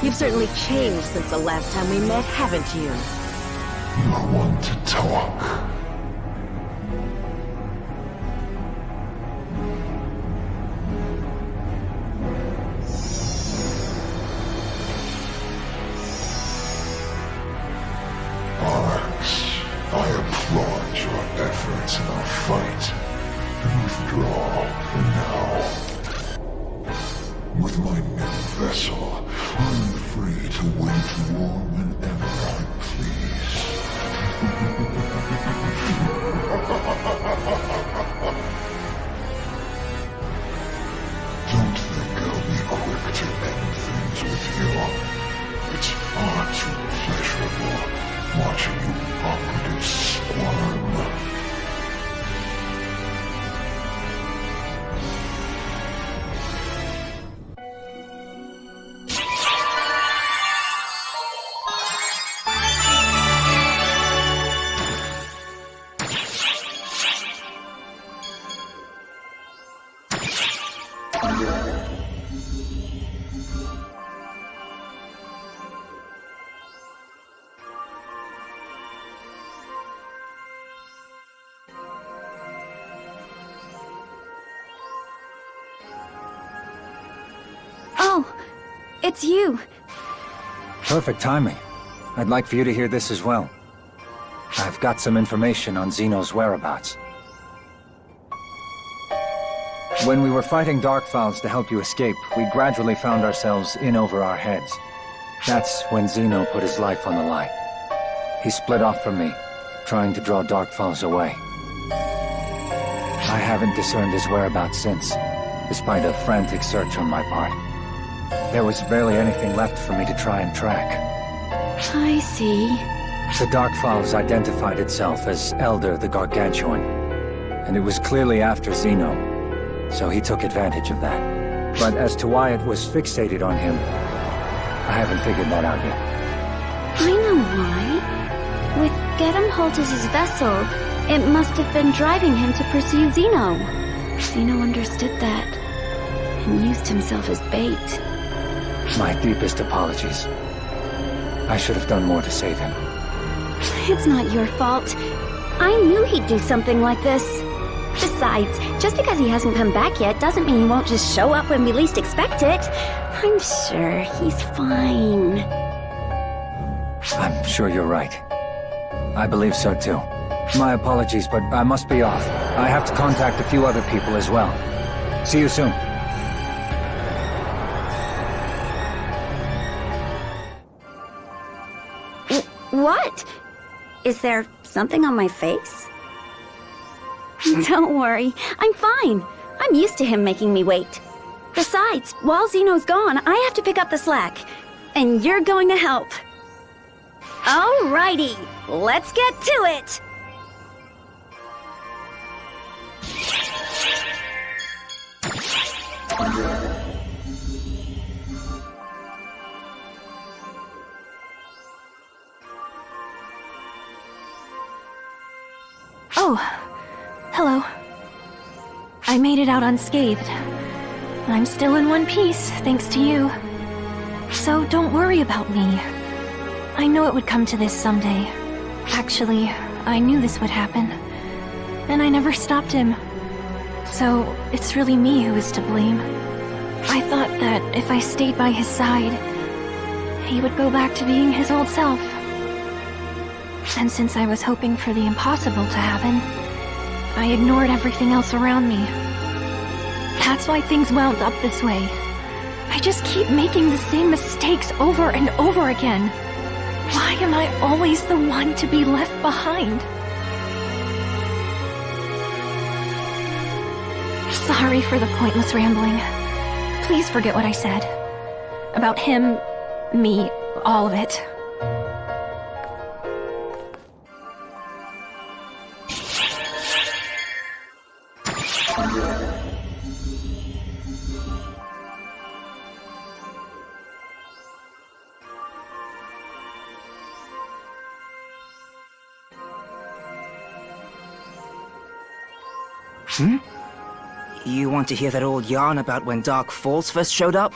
You've certainly changed since the last time we met, haven't you? You're one to talk. I applaud your efforts in our fight, and withdraw for now. With my new vessel, I'm free to wage war whenever I please. Don't think I'll be quick to end things with you. It's far too pleasurable watching you operatives squirm. Oh, it's you. Perfect timing. I'd like for you to hear this as well. I've got some information on Xeno's whereabouts. When we were fighting Darkfowls to help you escape, we gradually found ourselves in over our heads. That's when Xeno put his life on the line. He split off from me, trying to draw Darkfowls away. I haven't discerned his whereabouts since, despite a frantic search on my part. There was barely anything left for me to try and track. I see. The Darkfowls identified itself as Elder the Gargantuan, and it was clearly after Xeno, so he took advantage of that. But as to why it was fixated on him, I haven't figured that out yet. I know why. With Gedemholt's vessel, it must have been driving him to pursue Xeno. Xeno understood that, and used himself as bait. My deepest apologies. I should have done more to save him. It's not your fault. I knew he'd do something like this. Besides, just because he hasn't come back yet doesn't mean he won't just show up when we least expect it. I'm sure he's fine. I'm sure you're right. I believe so too. My apologies, but I must be off. I have to contact a few other people as well. See you soon. What? Is there something on my face? Don't worry, I'm fine. I'm used to him making me wait. Besides, while Xeno's gone, I have to pick up the slack. And you're going to help. Alrighty, let's get to it! Oh, Hello. I made it out unscathed. I'm still in one piece, thanks to you. So don't worry about me. I know it would come to this someday. Actually, I knew this would happen. And I never stopped him. So, it's really me who is to blame. I thought that if I stayed by his side, he would go back to being his old self. And since I was hoping for the impossible to happen, I ignored everything else around me. That's why things wound up this way. I just keep making the same mistakes over and over again. Why am I always the one to be left behind? Sorry for the pointless rambling. Please forget what I said. About him, me, all of it. Hmm? You want to hear that old yarn about when Dark Falls first showed up?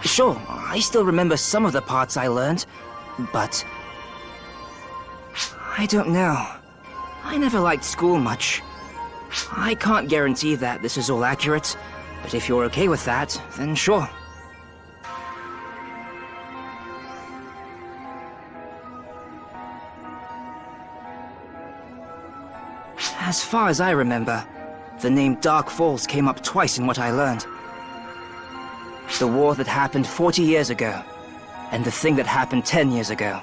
Sure, I still remember some of the parts I learned, but... I don't know. I never liked school much. I can't guarantee that this is all accurate, but if you're okay with that, then sure. As far as I remember, the name Dark Falls came up twice in what I learned. The war that happened 40 years ago, and the thing that happened 10 years ago.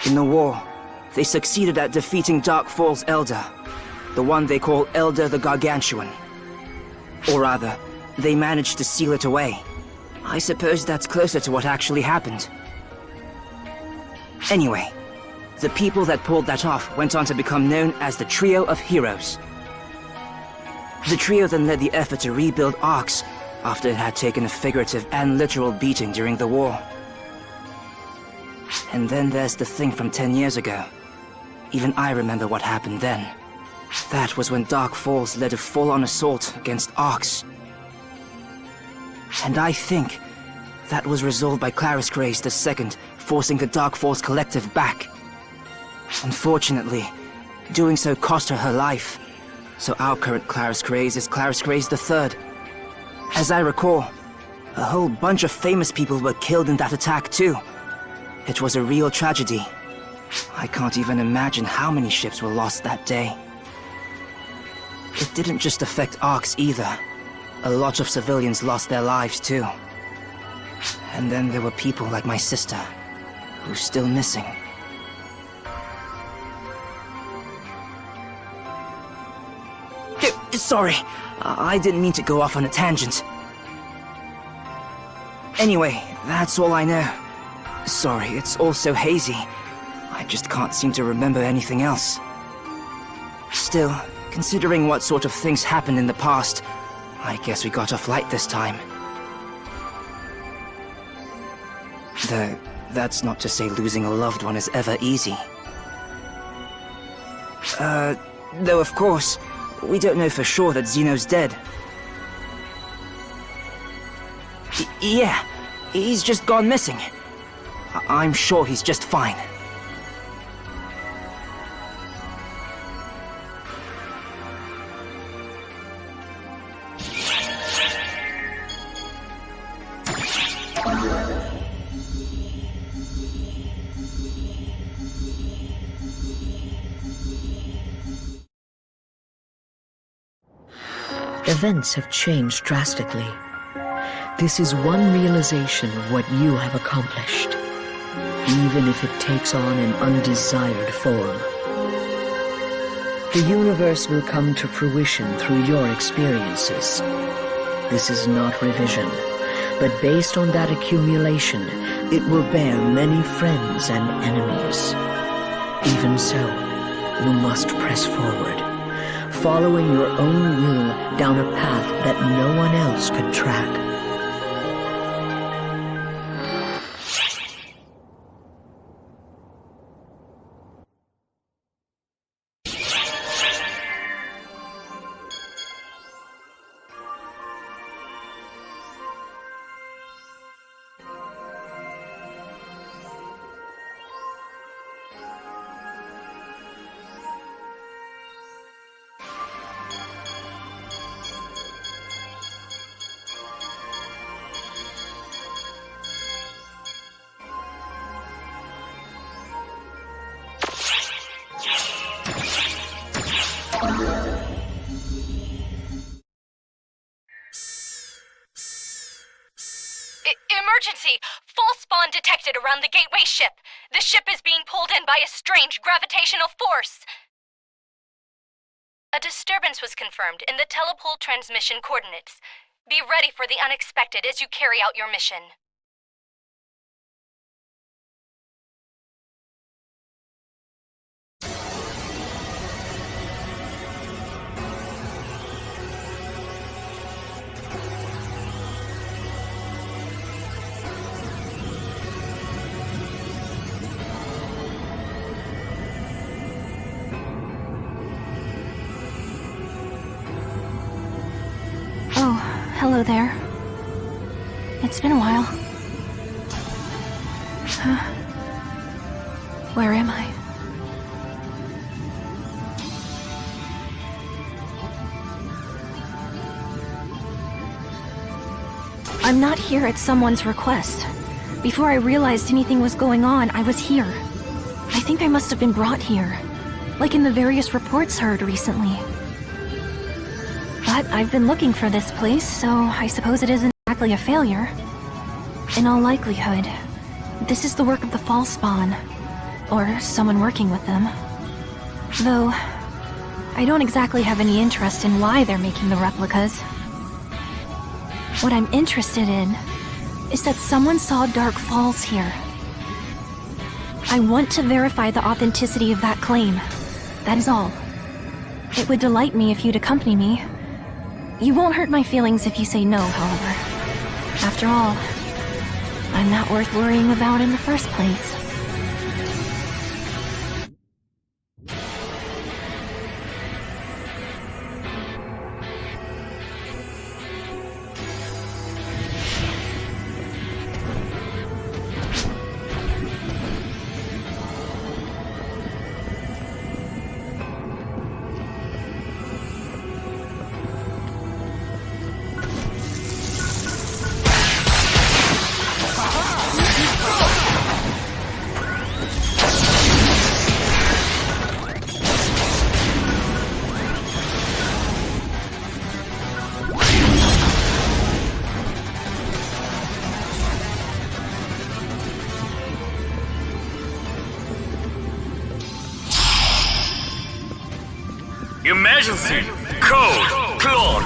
In the war, they succeeded at defeating Dark Falls' Elder, the one they call Elder the Gargantuan. Or rather, they managed to seal it away. I suppose that's closer to what actually happened. Anyway, the people that pulled that off went on to become known as the Trio of Heroes. The trio then led the effort to rebuild Arx after it had taken a figurative and literal beating during the war. And then there's the thing from 10 years ago. Even I remember what happened then. That was when Dark Falls led a full-on assault against Arx. And I think that was resolved by Claris Grace II forcing the Dark Falls Collective back. Unfortunately, doing so cost her her life, so our current Claris Grace is Claris Grace III. As I recall, a whole bunch of famous people were killed in that attack too. It was a real tragedy. I can't even imagine how many ships were lost that day. It didn't just affect Arx either. A lot of civilians lost their lives too. And then there were people like my sister, who's still missing. Sorry, I didn't mean to go off on a tangent. Anyway, that's all I know. Sorry, it's all so hazy. I just can't seem to remember anything else. Still, considering what sort of things happened in the past, I guess we got off light this time. Though, that's not to say losing a loved one is ever easy. Though of course, we don't know for sure that Zeno's dead. Yeah, he's just gone missing. I'm sure he's just fine. Events have changed drastically. This is one realization of what you have accomplished, even if it takes on an undesired form. The universe will come to fruition through your experiences. This is not revision, but based on that accumulation, it will bear many friends and enemies. Even so, you must press forward, following your own will down a path that no one else could track. Emergency! False spawn detected around the gateway ship. The ship is being pulled in by a strange gravitational force. A disturbance was confirmed in the telepole transmission coordinates. Be ready for the unexpected as you carry out your mission. Oh, hello there. It's been a while. Huh? Where am I? I'm not here at someone's request. Before I realized anything was going on, I was here. I think I must have been brought here, like in the various reports heard recently. But I've been looking for this place, so I suppose it isn't exactly a failure. In all likelihood, this is the work of the False Spawn, or someone working with them. Though, I don't exactly have any interest in why they're making the replicas. What I'm interested in is that someone saw Dark Falls here. I want to verify the authenticity of that claim. That is all. It would delight me if you'd accompany me. You won't hurt my feelings if you say no, however. After all, I'm not worth worrying about in the first place. Emergency! Code! Clone!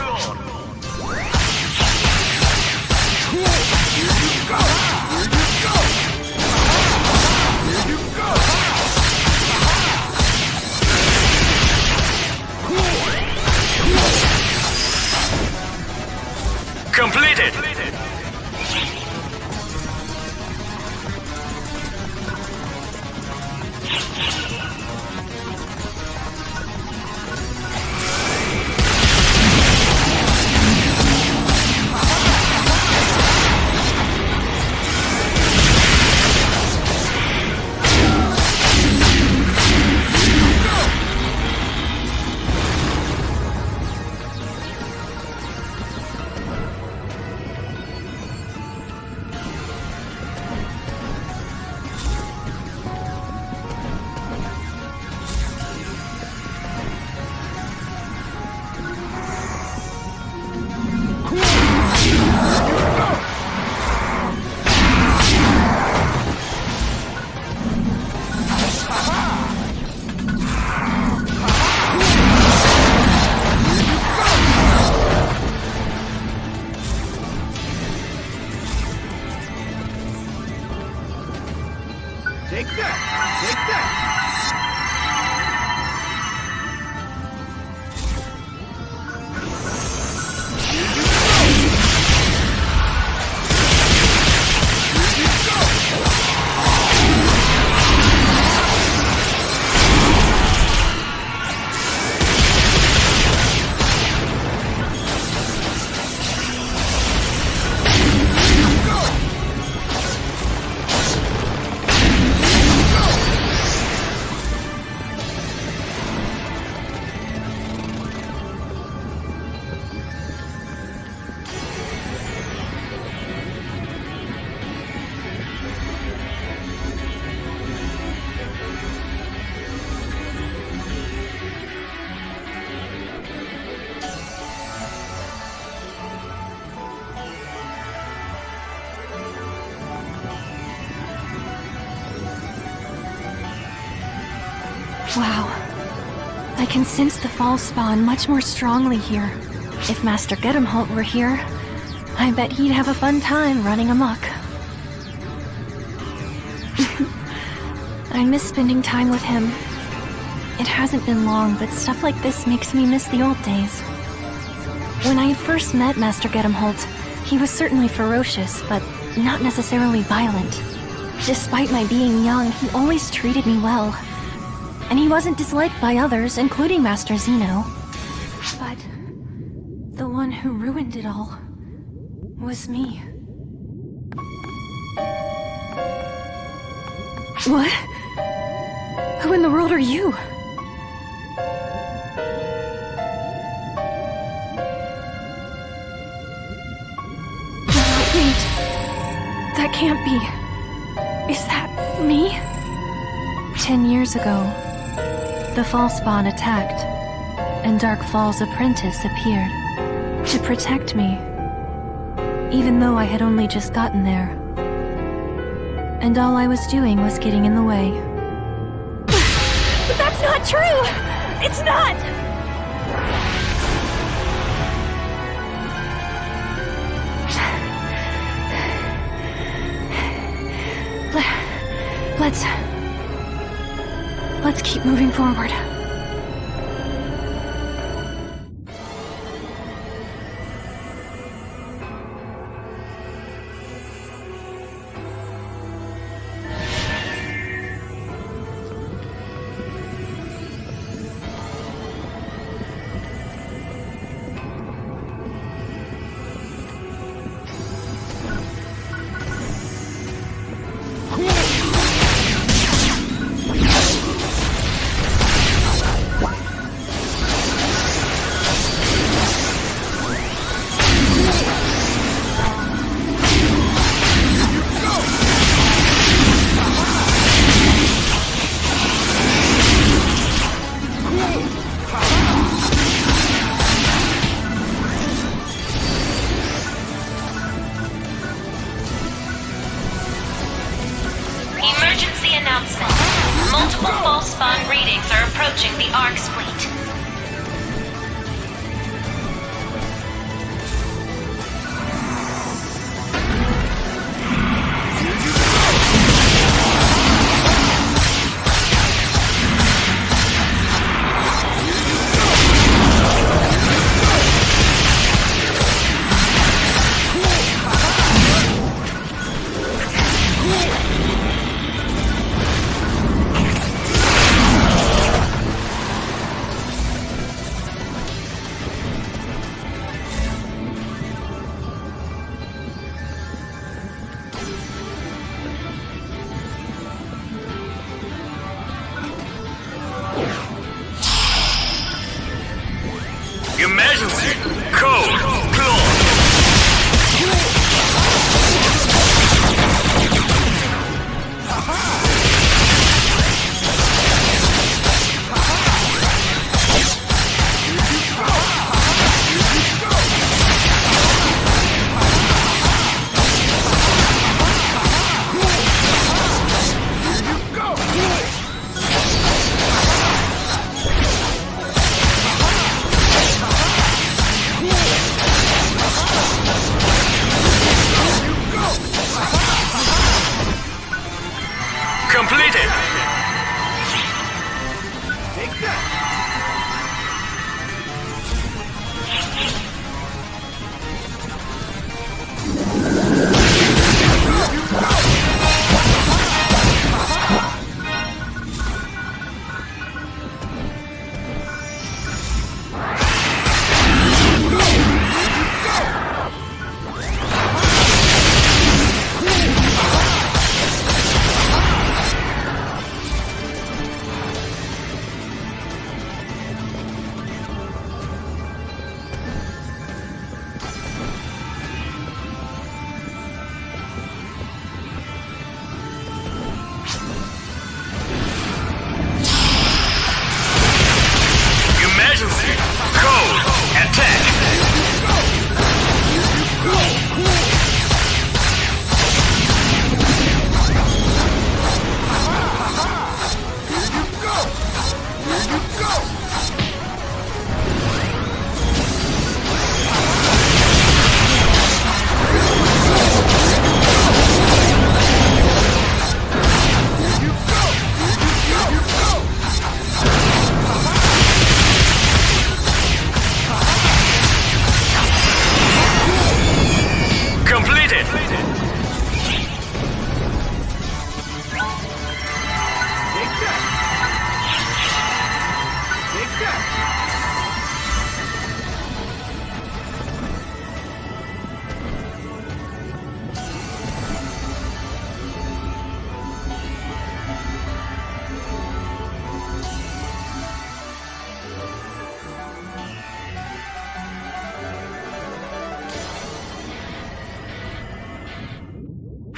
Completed! Take that! Take that! Wow. I can sense the fall spawn much more strongly here. If Master Gedemholt were here, I bet he'd have a fun time running amok. I miss spending time with him. It hasn't been long, but stuff like this makes me miss the old days. When I first met Master Gedemholt, he was certainly ferocious, but not necessarily violent. Despite my being young, he always treated me well. And he wasn't disliked by others, including Master Zeno. But the one who ruined it all was me. What? Who in the world are you? Wait. That can't be. Is that me? 10 years ago, the Fallspawn attacked, and Dark Fall's apprentice appeared to protect me, even though I had only just gotten there. And all I was doing was getting in the way. But that's not true! It's not! Let's keep moving forward. Emergency announcement. Multiple false spawn readings are approaching the Ark's fleet. Emergency! Code! Claw! Completed! Take that!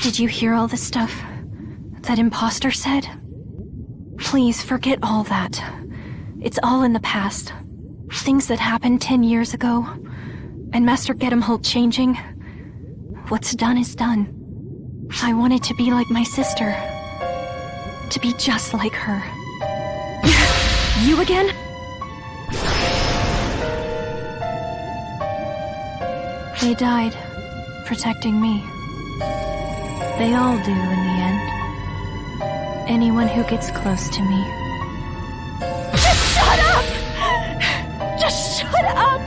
Did you hear all the stuff that imposter said? Please forget all that. It's all in the past. Things that happened 10 years ago. And Master Gedemholt changing. What's done is done. I wanted to be like my sister. To be just like her. You again? They died, protecting me. They all do in the end. Anyone who gets close to me. Just shut up! Just shut up!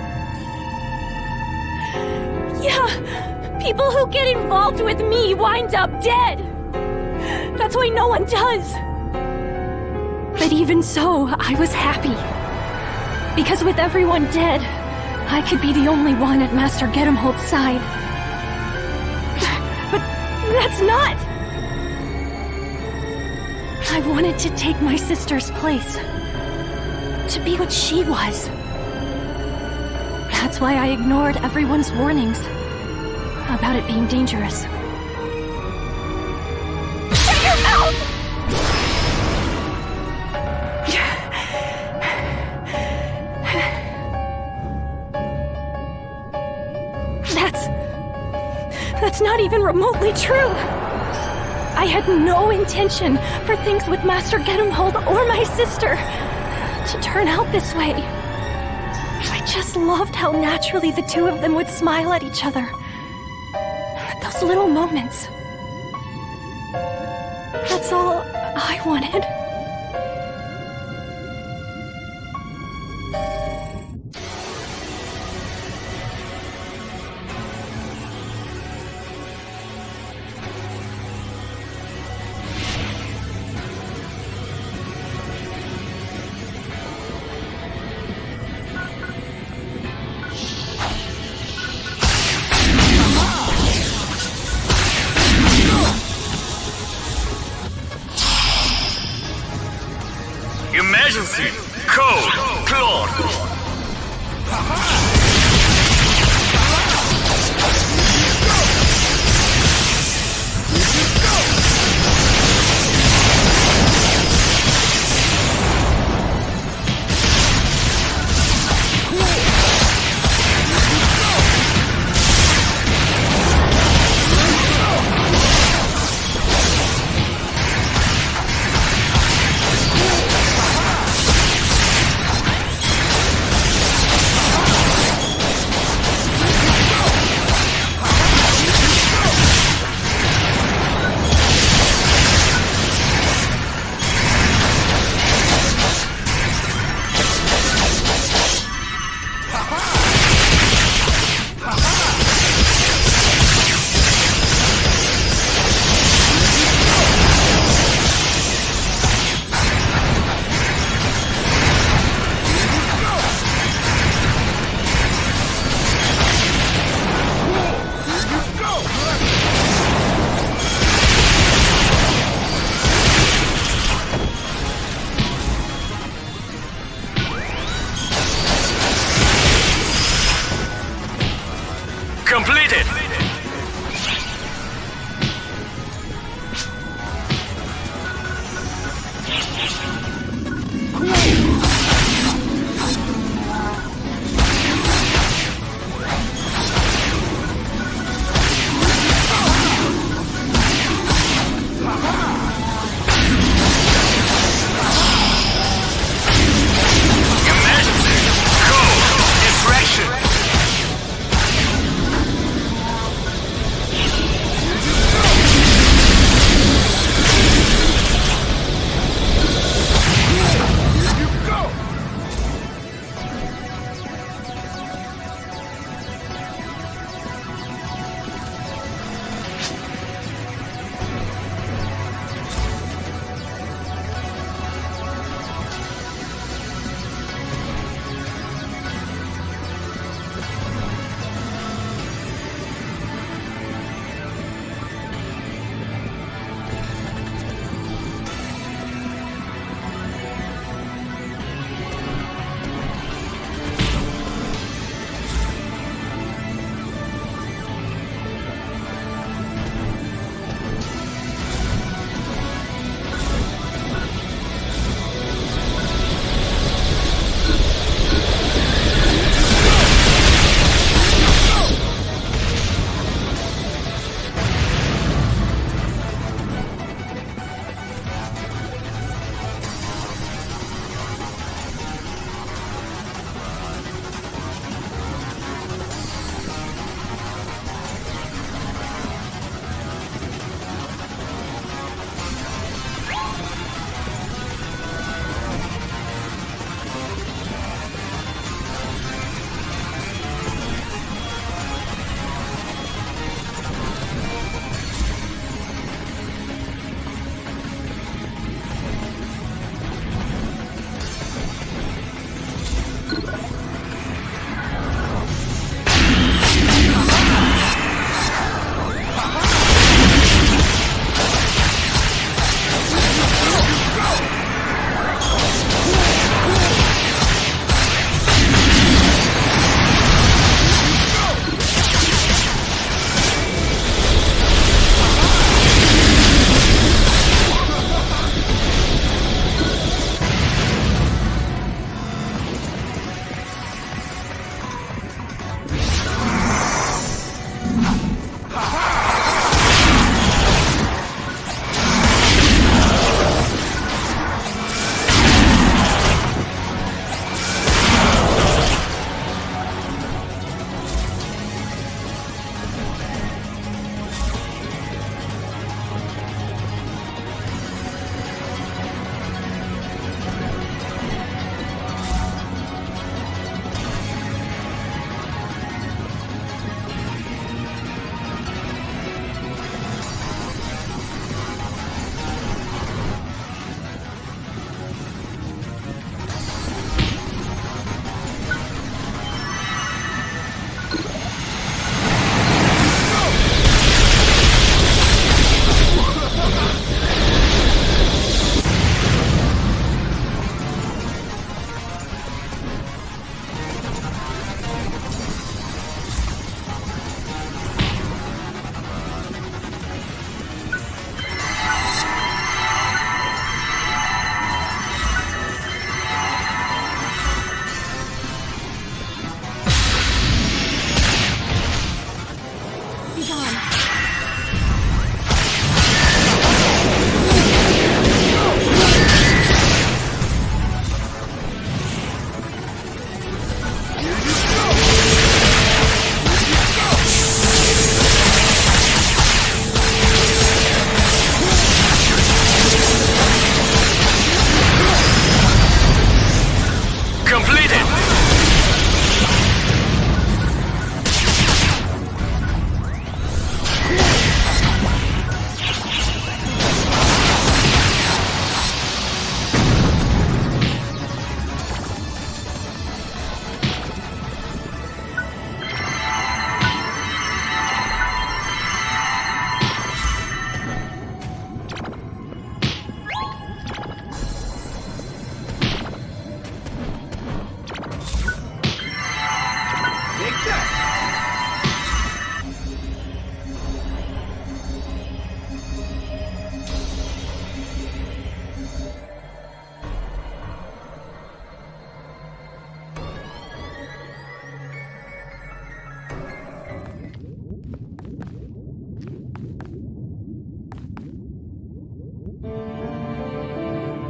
Yeah, people who get involved with me wind up dead. That's why no one does. But even so, I was happy. Because with everyone dead, I could be the only one at Master Gedemholt's side. But that's not! I wanted to take my sister's place. To be what she was. That's why I ignored everyone's warnings about it being dangerous. Shut your mouth! That's not even remotely true. I had no intention for things with Master Gedemhold or my sister to turn out this way. I just loved how naturally the two of them would smile at each other. Those little moments. That's all I wanted. Emergency! Code! Claude!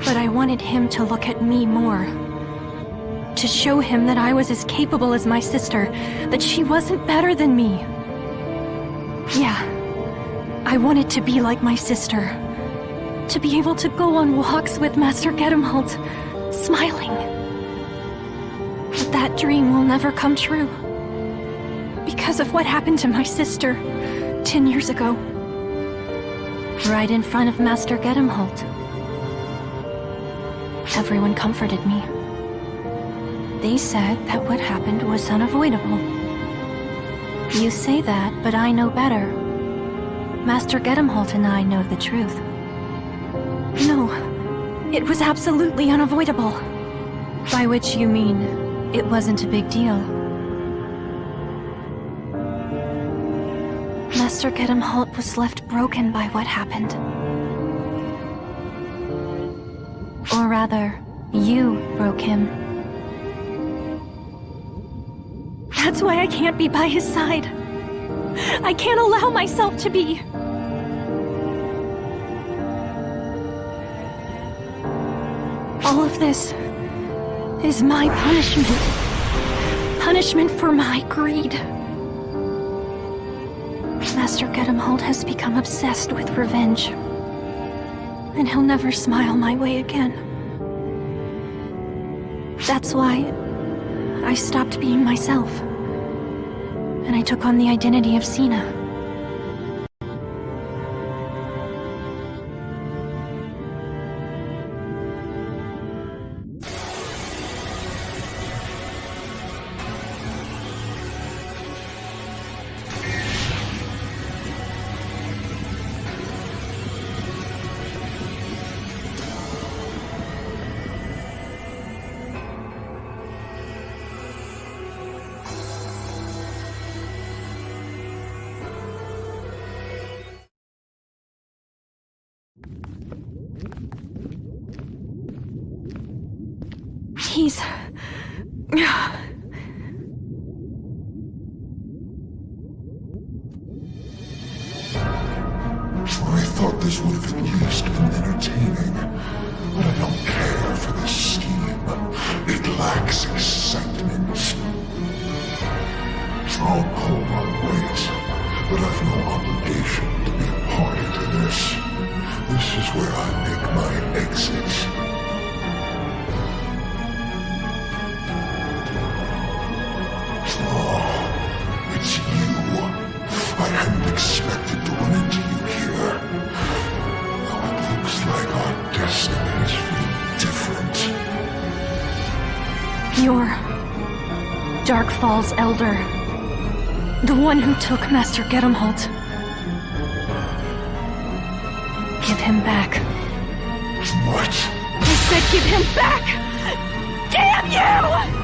But I wanted him to look at me more. To show him that I was as capable as my sister, that she wasn't better than me. Yeah, I wanted to be like my sister. To be able to go on walks with Master Gedemholt, smiling. But that dream will never come true. Because of what happened to my sister 10 years ago. Right in front of Master Gedemholt. Everyone comforted me. They said that what happened was unavoidable. You say that, but I know better. Master Gedemholt and I know the truth. No, it was absolutely unavoidable. By which you mean, it wasn't a big deal. Master Gedemholt was left broken by what happened. Or rather, you broke him. That's why I can't be by his side. I can't allow myself to be. All of this is my punishment. Punishment for my greed. Master Gedemholt has become obsessed with revenge. And he'll never smile my way again. That's why I stopped being myself. And I took on the identity of Sina. He's... I thought this would have at least been entertaining, but I don't care for this scheme. It lacks excitement. I'll pull my weight, but I've no obligation to be a party to this. This is where I make my exit. Oh, it's you. I hadn't expected to run into you here. Now it looks like our destinies feel different. You're Dark Falls Elder. The one who took Master Gedemholt. Give him back. What? I said give him back! Damn you!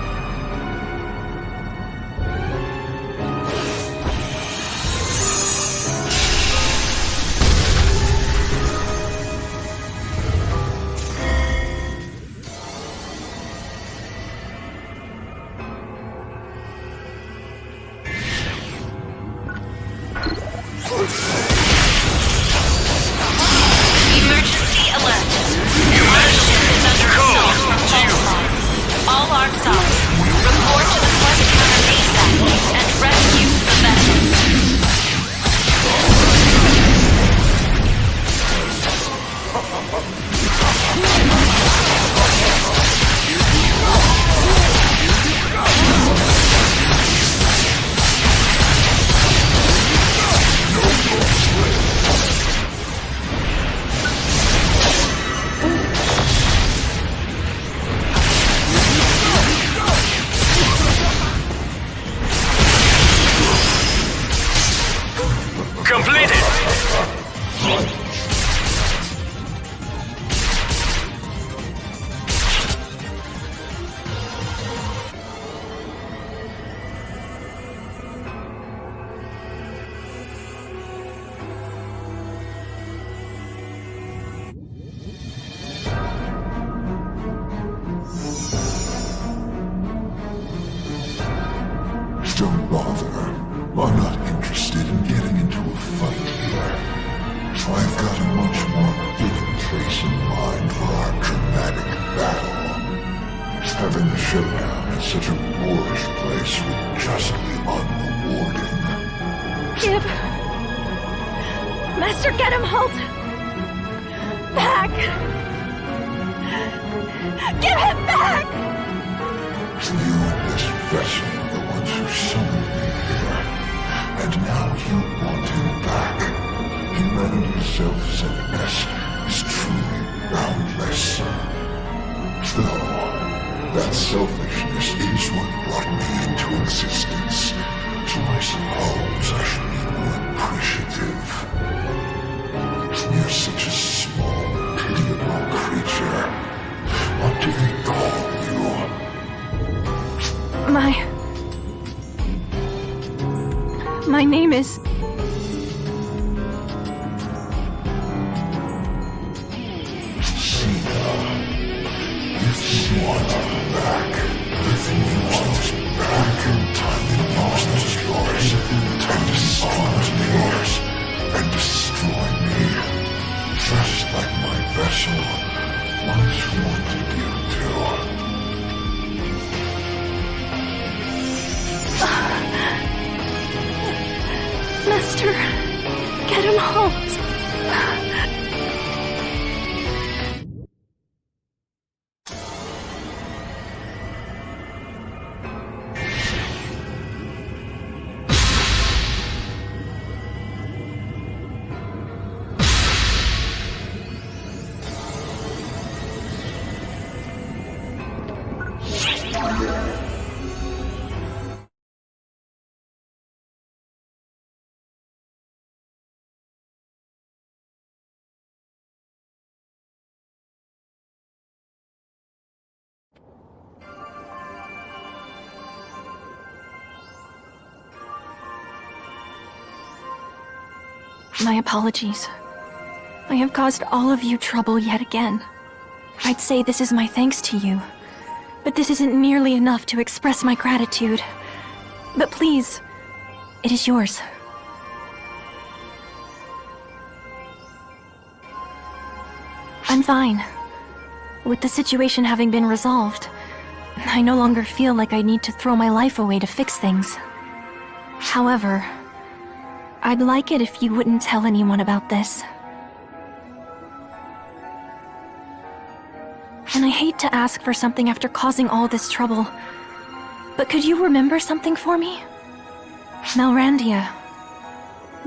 Emergency alert. Emergency code. All arms off. such a boorish place would just be unrewarding. Give Master Gedimholt back! Give him back! You and this vessel are the ones who summoned me here, and now you want him back. Humanity's self-centeredness is truly boundless. Though, that selfishness is what brought me into existence, so I suppose I should be more appreciative. You're such a small, pitiable creature. What do they call you? My name is... If you want him back, if you want him back in time, the monster is yours, and the spawn is yours, and destroy me, just like my vessel once wanted you to. Master Gedimholt. My apologies. I have caused all of you trouble yet again. I'd say this is my thanks to you, but this isn't nearly enough to express my gratitude. But please, it is yours. I'm fine. With the situation having been resolved, I no longer feel like I need to throw my life away to fix things. However, I'd like it if you wouldn't tell anyone about this. And I hate to ask for something after causing all this trouble, but could you remember something for me? Melrandia.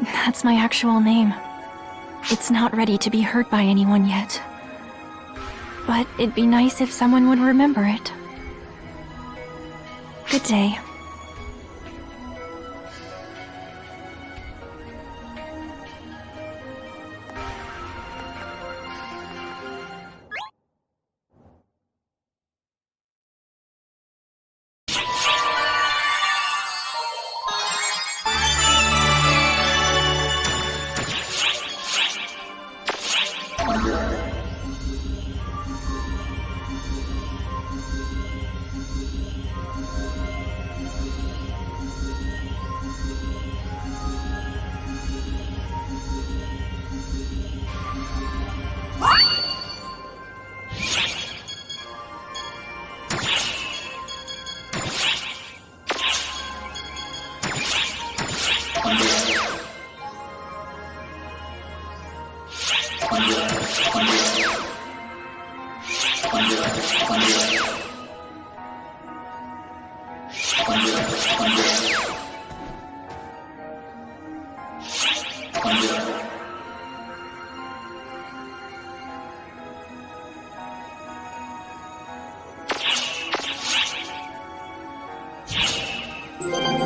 That's my actual name. It's not ready to be heard by anyone yet. But it'd be nice if someone would remember it. Good day. You